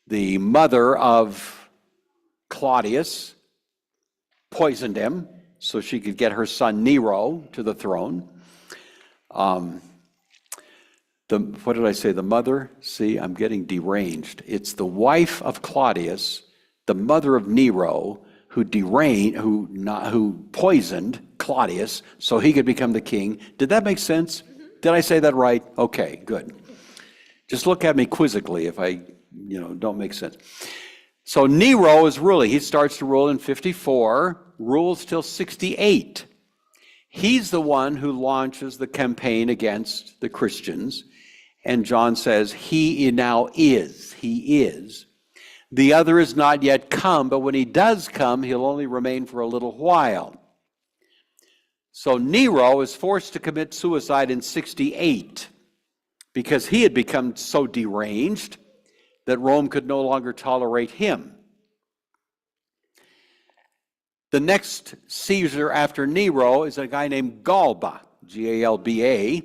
the mother of Claudius, poisoned him so she could get her son Nero to the throne. What did I say? The mother? See, I'm getting deranged. It's the wife of Claudius, the mother of Nero, who poisoned Claudius so he could become the king. Did that make sense? Did I say that right? Okay, good. Just look at me quizzically if I, don't make sense. So Nero is ruling. He starts to rule in 54, rules till 68. He's the one who launches the campaign against the Christians. And John says, he now is. He is. The other is not yet come, but when he does come, he'll only remain for a little while. So Nero is forced to commit suicide in 68 because he had become so deranged that Rome could no longer tolerate him. The next Caesar after Nero is a guy named Galba, Galba.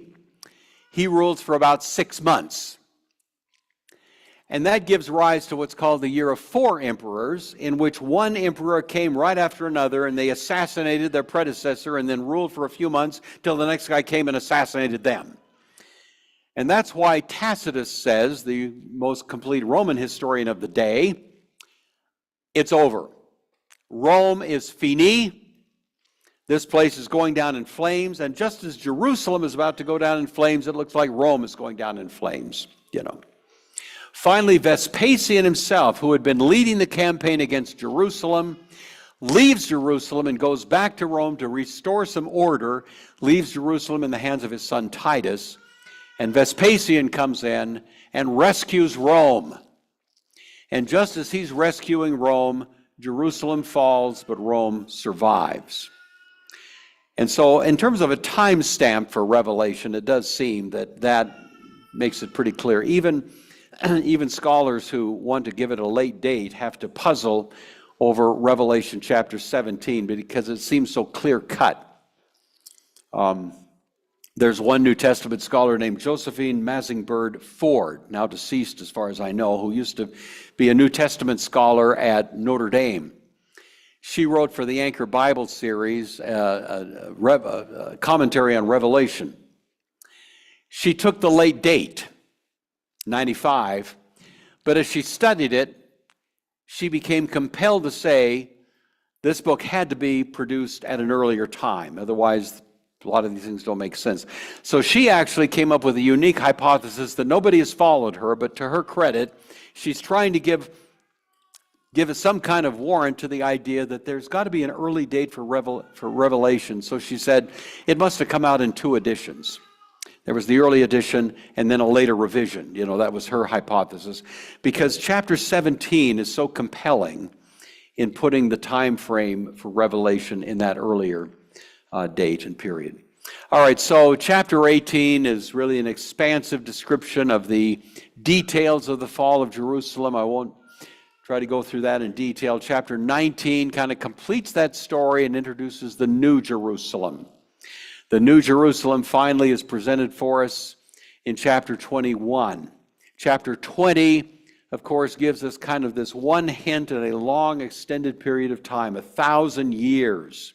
He ruled for about 6 months. And that gives rise to what's called the year of 4 emperors, in which one emperor came right after another, and they assassinated their predecessor and then ruled for a few months till the next guy came and assassinated them. And that's why Tacitus says, the most complete Roman historian of the day, it's over. Rome is fini. This place is going down in flames, and just as Jerusalem is about to go down in flames, it looks like Rome is going down in flames, Finally, Vespasian himself, who had been leading the campaign against Jerusalem, leaves Jerusalem and goes back to Rome to restore some order, leaves Jerusalem in the hands of his son Titus, and Vespasian comes in and rescues Rome. And just as he's rescuing Rome, Jerusalem falls, but Rome survives. And so in terms of a time stamp for Revelation, it does seem that makes it pretty clear. Even scholars who want to give it a late date have to puzzle over Revelation chapter 17 because it seems so clear-cut. There's one New Testament scholar named Josephine Masingbird Ford, now deceased as far as I know, who used to be a New Testament scholar at Notre Dame. She wrote for the Anchor Bible series a commentary on Revelation. She took the late date, 95, but as she studied it, she became compelled to say this book had to be produced at an earlier time. Otherwise, a lot of these things don't make sense. So she actually came up with a unique hypothesis that nobody has followed her, but to her credit, she's trying to give us some kind of warrant to the idea that there's got to be an early date for Revelation. So she said it must have come out in 2 editions. There was the early edition and then a later revision. That was her hypothesis. Because chapter 17 is so compelling in putting the time frame for Revelation in that earlier date and period. All right, so chapter 18 is really an expansive description of the details of the fall of Jerusalem. I won't try to go through that in detail. Chapter 19 kind of completes that story and introduces the New Jerusalem. The New Jerusalem finally is presented for us in chapter 21. Chapter 20, of course, gives us kind of this one hint at a long extended period of time, 1,000 years.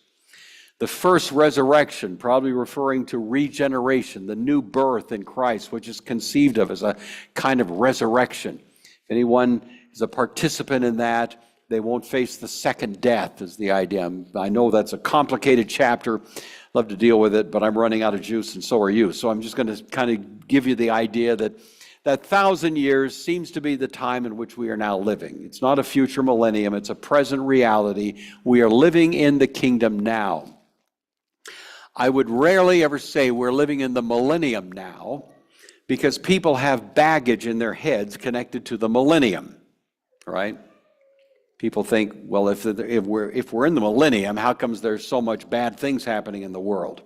The first resurrection, probably referring to regeneration, the new birth in Christ, which is conceived of as a kind of resurrection. If anyone is a participant in that, they won't face the second death, is the idea. I know that's a complicated chapter. Love to deal with it, but I'm running out of juice, and so are you. So I'm just going to kind of give you the idea that 1,000 years seems to be the time in which we are now living. It's not a future millennium. It's a present reality. We are living in the kingdom now. I would rarely ever say we're living in the millennium now because people have baggage in their heads connected to the millennium, right? People think, well, if we're in the millennium, how comes there's so much bad things happening in the world?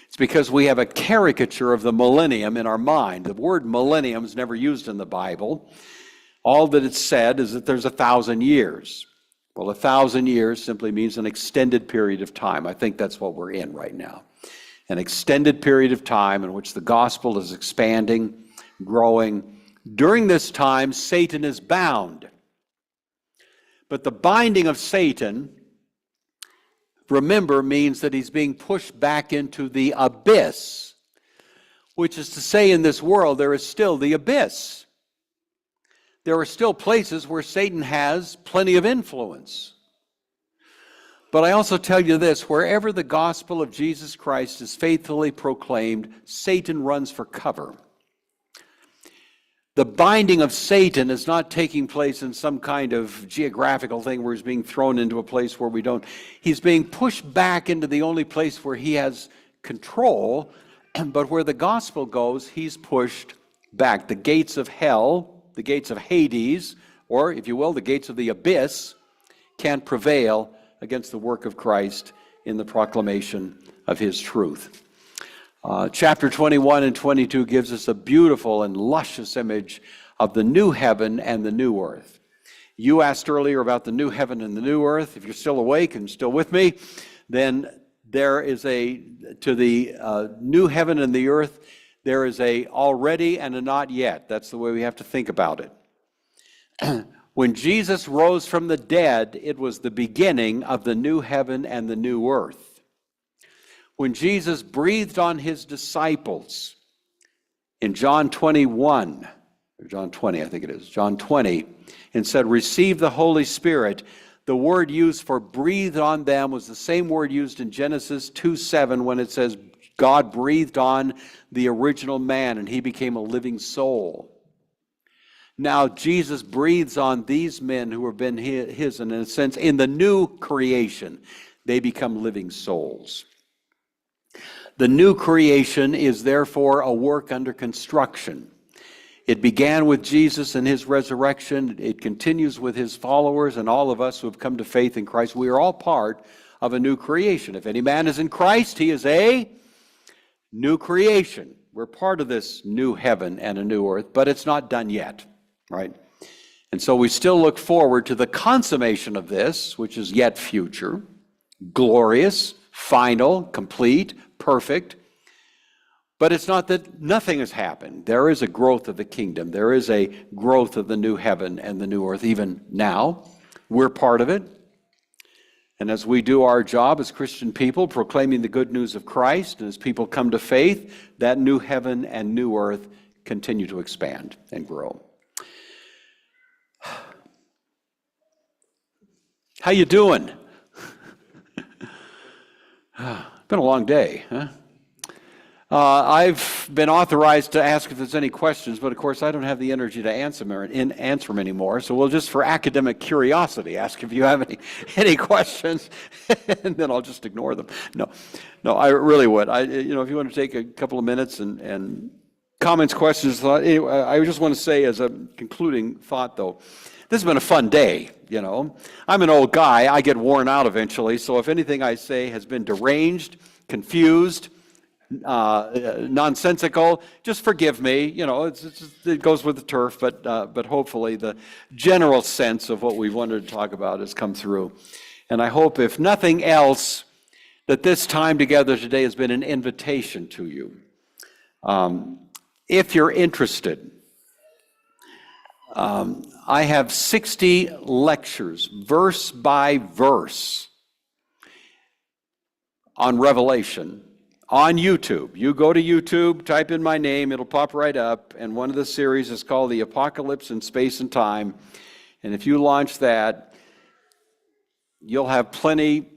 It's because we have a caricature of the millennium in our mind. The word millennium is never used in the Bible. All that it's said is that there's 1,000 years. Well, 1,000 years simply means an extended period of time. I think that's what we're in right now. An extended period of time in which the gospel is expanding, growing. During this time, Satan is bound. But the binding of Satan, remember, means that he's being pushed back into the abyss, which is to say, in this world, there is still the abyss. There are still places where Satan has plenty of influence. But I also tell you this, wherever the gospel of Jesus Christ is faithfully proclaimed, Satan runs for cover. The binding of Satan is not taking place in some kind of geographical thing where he's being thrown into a place where we don't. He's being pushed back into the only place where he has control, but where the gospel goes, he's pushed back. The gates of hell, the gates of Hades, or if you will, the gates of the abyss, can't prevail against the work of Christ in the proclamation of his truth. Chapter 21 and 22 gives us a beautiful and luscious image of the new heaven and the new earth. You asked earlier about the new heaven and the new earth. If you're still awake and still with me, then there is to the new heaven and the earth, there is a already and a not yet. That's the way we have to think about it. When Jesus rose from the dead, it was the beginning of the new heaven and the new earth. When Jesus breathed on his disciples in John 21, or John 20, I think it is, John 20, and said, receive the Holy Spirit, the word used for breathed on them was the same word used in Genesis 2:7 when it says God breathed on the original man and he became a living soul. Now Jesus breathes on these men who have been his, and in a sense, in the new creation, they become living souls. The new creation is therefore a work under construction. It began with Jesus and his resurrection. It continues with his followers and all of us who have come to faith in Christ. We are all part of a new creation. If any man is in Christ, he is a new creation. We're part of this new heaven and a new earth, but it's not done yet, right? And so we still look forward to the consummation of this, which is yet future, glorious, final, complete, perfect. But it's not that nothing has happened. There is a growth of the kingdom. There is a growth of the new heaven and the new earth. Even now, we're part of it. And as we do our job as Christian people, proclaiming the good news of Christ, and as people come to faith, that new heaven and new earth continue to expand and grow. How you doing? Been a long day, huh? I've been authorized to ask if there's any questions, but of course I don't have the energy to answer them anymore. So we'll just, for academic curiosity, ask if you have any questions, and then I'll just ignore them. No, I really would. If you want to take a couple of minutes and comments, questions, anyway, I just want to say as a concluding thought, though, this has been a fun day. I'm an old guy. I get worn out eventually. So if anything I say has been deranged, confused, nonsensical, just forgive me. It goes with the turf, but hopefully the general sense of what we wanted to talk about has come through. And I hope, if nothing else, that this time together today has been an invitation to you. If you're interested, I have 60 lectures, verse by verse, on Revelation on YouTube. You go to YouTube, type in my name, it'll pop right up, and one of the series is called The Apocalypse in Space and Time. And if you launch that, you'll have plenty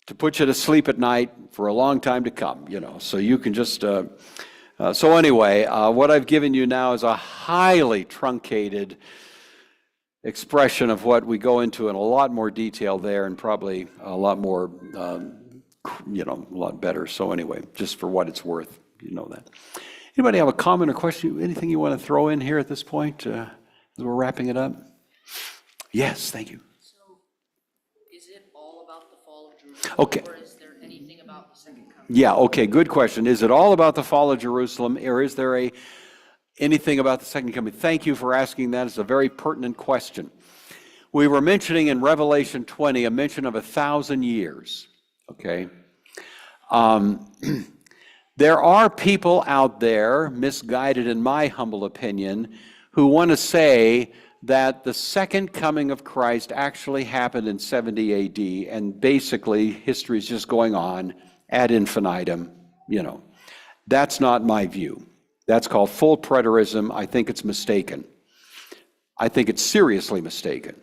to put you to sleep at night for a long time to come, so you can just... So anyway, what I've given you now is a highly truncated expression of what we go into in a lot more detail there, and probably a lot more, a lot better. So anyway, just for what it's worth, that. Anybody have a comment or question, anything you want to throw in here at this point as we're wrapping it up? Yes, thank you. So, is it all about the fall of Jerusalem? Okay. Or is there anything about the second coming? Yeah, okay, good question. Is it all about the fall of Jerusalem, or is there anything about the second coming? Thank you for asking that. It's a very pertinent question. We were mentioning in Revelation 20 a mention of 1,000 years, okay? There are people out there, misguided in my humble opinion, who want to say that the second coming of Christ actually happened in 70 AD, and basically history is just going on ad infinitum, That's not my view. That's called full preterism. I think it's mistaken. I think it's seriously mistaken.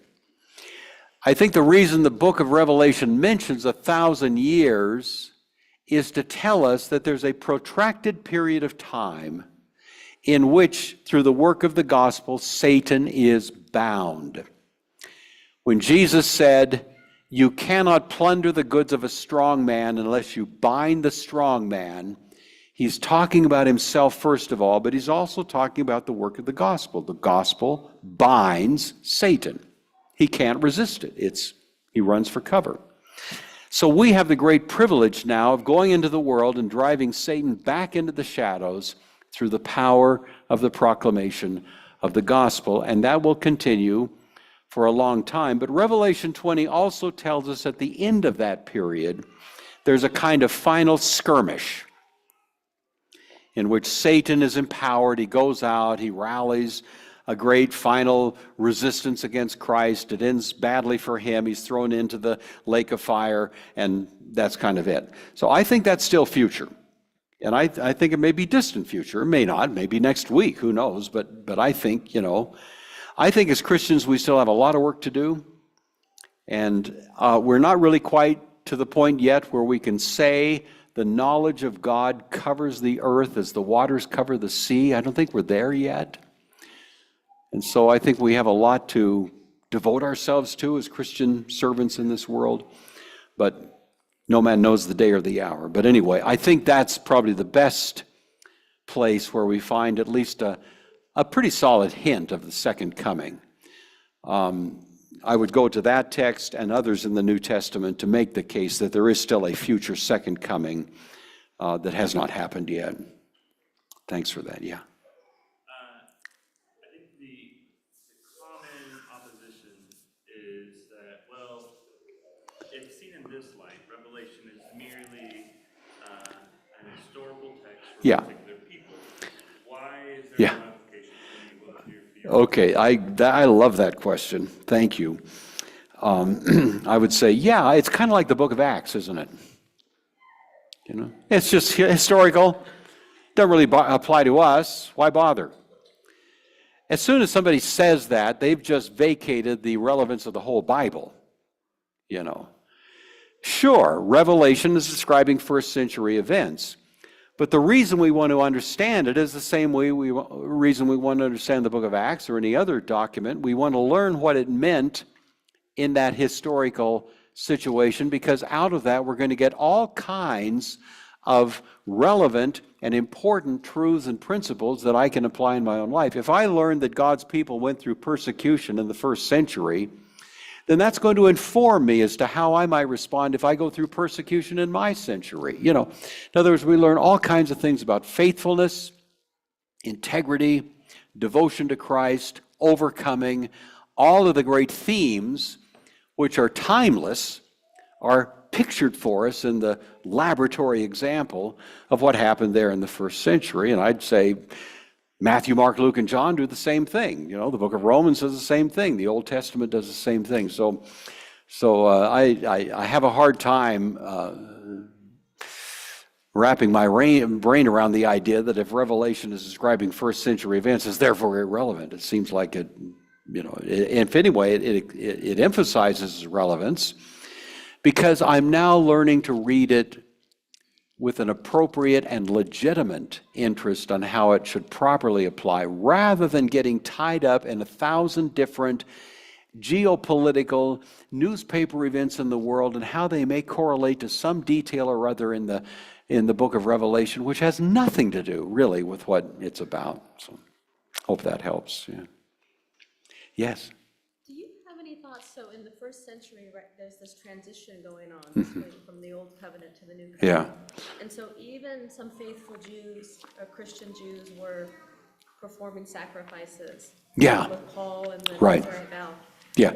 I think the reason the book of Revelation mentions 1,000 years is to tell us that there's a protracted period of time in which, through the work of the gospel, Satan is bound. When Jesus said, "You cannot plunder the goods of a strong man unless you bind the strong man," he's talking about himself first of all, but he's also talking about the work of the gospel. The gospel binds Satan. He can't resist it. He runs for cover. So we have the great privilege now of going into the world and driving Satan back into the shadows through the power of the proclamation of the gospel, and that will continue for a long time. But Revelation 20 also tells us at the end of that period, there's a kind of final skirmish in which Satan is empowered. He goes out, he rallies a great final resistance against Christ. It ends badly for him. He's thrown into the lake of fire, and that's kind of it. So I think that's still future. And I think it may be distant future. It may not, maybe next week, who knows. But I think, I think as Christians we still have a lot of work to do. And we're not really quite to the point yet where we can say the knowledge of God covers the earth as the waters cover the sea. I don't think we're there yet. And so I think we have a lot to devote ourselves to as Christian servants in this world. But no man knows the day or the hour. But anyway, I think that's probably the best place where we find at least a pretty solid hint of the second coming. I would go to that text and others in the New Testament to make the case that there is still a future second coming that has not happened yet. Thanks for that, yeah. I think the common opposition is that, well, if seen in this light, Revelation is merely an historical text for Yeah. particular people. Why is there Yeah. no application for you both your Okay, I love that question. Thank you. I would say, yeah, it's kind of like the book of Acts, isn't it? It's just historical. Doesn't really apply to us. Why bother? As soon as somebody says that, they've just vacated the relevance of the whole Bible. Sure, Revelation is describing first century events. But the reason we want to understand it is the same reason we want to understand the book of Acts or any other document. We want to learn what it meant in that historical situation, because out of that we're going to get all kinds of relevant and important truths and principles that I can apply in my own life. If I learned that God's people went through persecution in the first century, then that's going to inform me as to how I might respond if I go through persecution in my century. In other words, we learn all kinds of things about faithfulness, integrity, devotion to Christ, overcoming. All of the great themes, which are timeless, are pictured for us in the laboratory example of what happened there in the first century. And I'd say Matthew, Mark, Luke, and John do the same thing. The book of Romans does the same thing. The Old Testament does the same thing. So I have a hard time wrapping my brain around the idea that if Revelation is describing first century events, it's therefore irrelevant. It seems like it, if anyway, it emphasizes its relevance, because I'm now learning to read it with an appropriate and legitimate interest on how it should properly apply, rather than getting tied up in 1,000 different geopolitical newspaper events in the world and how they may correlate to some detail or other in the book of Revelation, which has nothing to do really with what it's about. So hope that helps. Yeah. Yes. Do you have any thoughts? So in the first century, right, there's this transition going on from the old covenant to the new covenant. Yeah. And so even some faithful Jews, or Christian Jews, were performing sacrifices. Yeah. With Paul and the Right. Nazarite vow. Yeah.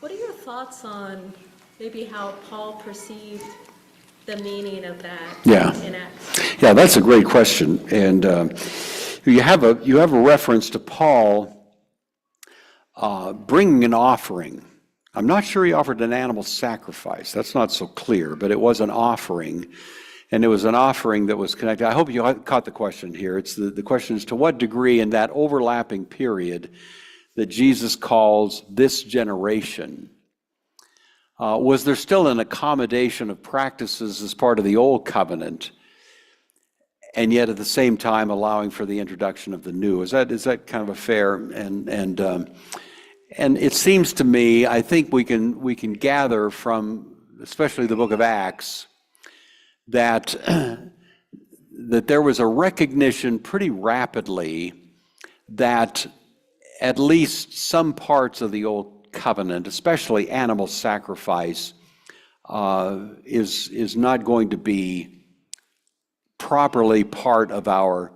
What are your thoughts on maybe how Paul perceived the meaning of that in Acts? Yeah, that's a great question. And you have a reference to Paul bringing an offering. I'm not sure he offered an animal sacrifice. That's not so clear, but it was an offering. And it was an offering that was connected. I hope you caught the question here. It's the question is, to what degree in that overlapping period that Jesus calls this generation, was there still an accommodation of practices as part of the old covenant, and yet at the same time allowing for the introduction of the new? Is that kind of a fair and it seems to me, I think we can gather from especially the book of Acts that there was a recognition pretty rapidly that at least some parts of the old covenant, especially animal sacrifice, is not going to be properly part of our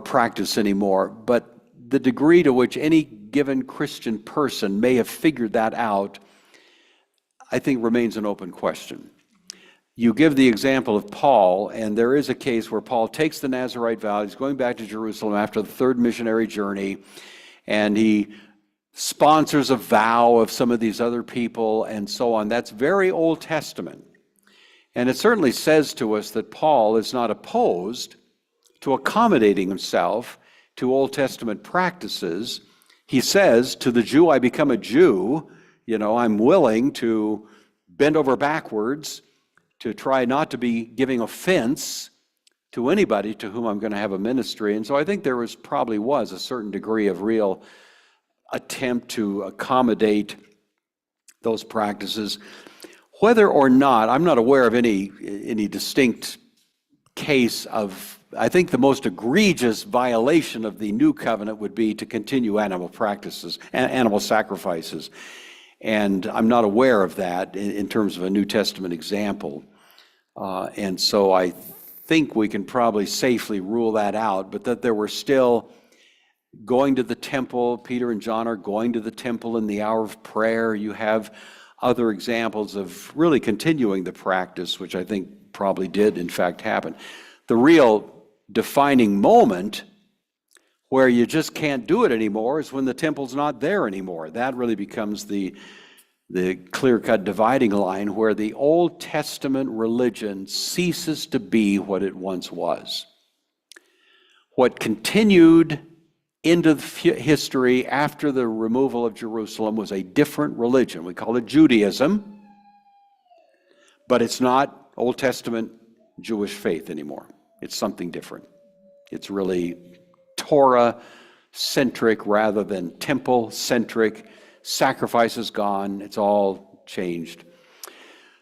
practice anymore. But the degree to which any given Christian person may have figured that out, I think remains an open question. You give the example of Paul, and there is a case where Paul takes the Nazirite vow. He's going back to Jerusalem after the third missionary journey, and he sponsors a vow of some of these other people and so on. That's very Old Testament. And it certainly says to us that Paul is not opposed to accommodating himself to Old Testament practices. He says, to the Jew, I become a Jew. I'm willing to bend over backwards to try not to be giving offense to anybody to whom I'm going to have a ministry. And so I think there probably was a certain degree of real attempt to accommodate those practices. Whether or not, I'm not aware of any distinct case of, I think the most egregious violation of the new covenant would be to continue animal sacrifices. And I'm not aware of that in terms of a New Testament example. And so I think we can probably safely rule that out, but that there were still going to the temple. Peter and John are going to the temple in the hour of prayer. You have other examples of really continuing the practice, which I think probably did in fact happen. The real defining moment where you just can't do it anymore is when the temple's not there anymore. That really becomes the clear-cut dividing line where the Old Testament religion ceases to be what it once was. What continued into history after the removal of Jerusalem was a different religion. We call it Judaism, but it's not Old Testament Jewish faith anymore. It's something different. It's really Torah-centric rather than temple-centric. Sacrifice is gone. It's all changed.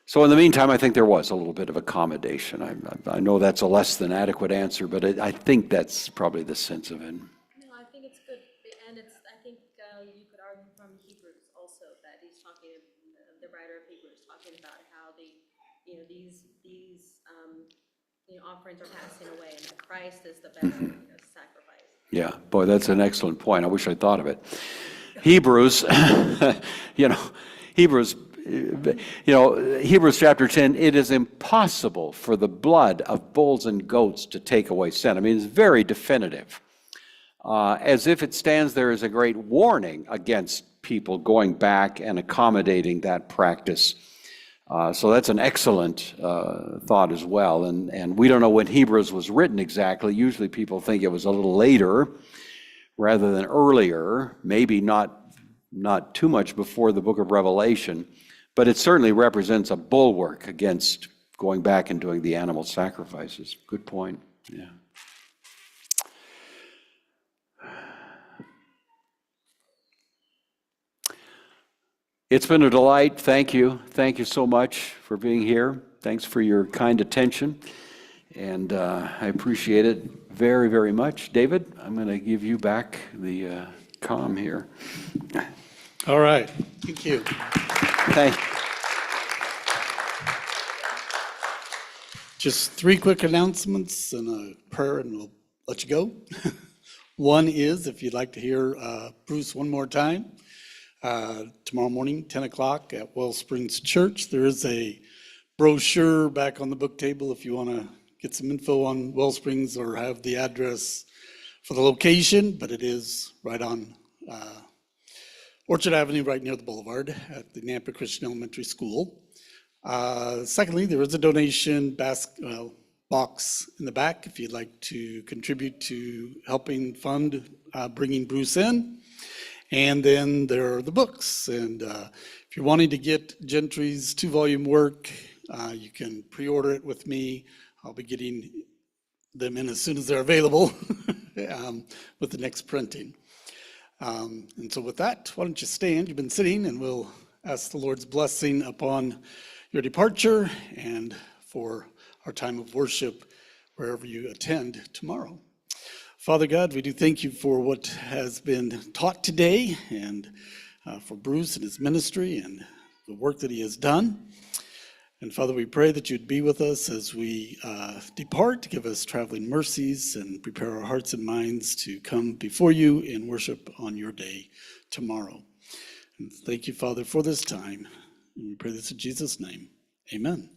So in the meantime, I think there was a little bit of accommodation. I know that's a less than adequate answer, but I think that's probably the sense of it. No, I think it's good, and I think you could argue from Hebrews also that he's talking, the writer of Hebrews talking about how these offerings are passing away, and that Christ is the best sacrifice. Yeah, boy, that's an excellent point. I wish I'd thought of it. Hebrews, Hebrews chapter 10, it is impossible for the blood of bulls and goats to take away sin. I mean, it's very definitive. As if it stands there as a great warning against people going back and accommodating that practice. So that's an excellent thought as well. And we don't know when Hebrews was written exactly. Usually people think it was a little later rather than earlier, maybe not too much before the book of Revelation, but it certainly represents a bulwark against going back and doing the animal sacrifices. Good point, yeah. It's been a delight. Thank you. Thank you so much for being here. Thanks for your kind attention. And I appreciate it very, very much. David, I'm going to give you back the comm here. All right, thank you. Thank you. Just 3 quick announcements and a prayer, and we'll let you go. One is, if you'd like to hear Bruce one more time, tomorrow morning, 10 o'clock at Wellsprings Church. There is a brochure back on the book table if you want to get some info on Wellsprings or have the address for the location, but it is right on Orchard Avenue, right near the boulevard at the Nampa Christian Elementary School. Secondly, there is a donation box in the back if you'd like to contribute to helping fund bringing Bruce in. And then there are the books. And if you're wanting to get Gentry's 2-volume work, you can pre-order it with me. I'll be getting them in as soon as they're available with the next printing. And so with that, why don't you stand? You've been sitting, and we'll ask the Lord's blessing upon your departure and for our time of worship wherever you attend tomorrow. Father God, we do thank you for what has been taught today, and for Bruce and his ministry and the work that he has done. And Father, we pray that you'd be with us as we depart, give us traveling mercies, and prepare our hearts and minds to come before you in worship on your day tomorrow. And thank you, Father, for this time. And we pray this in Jesus' name. Amen.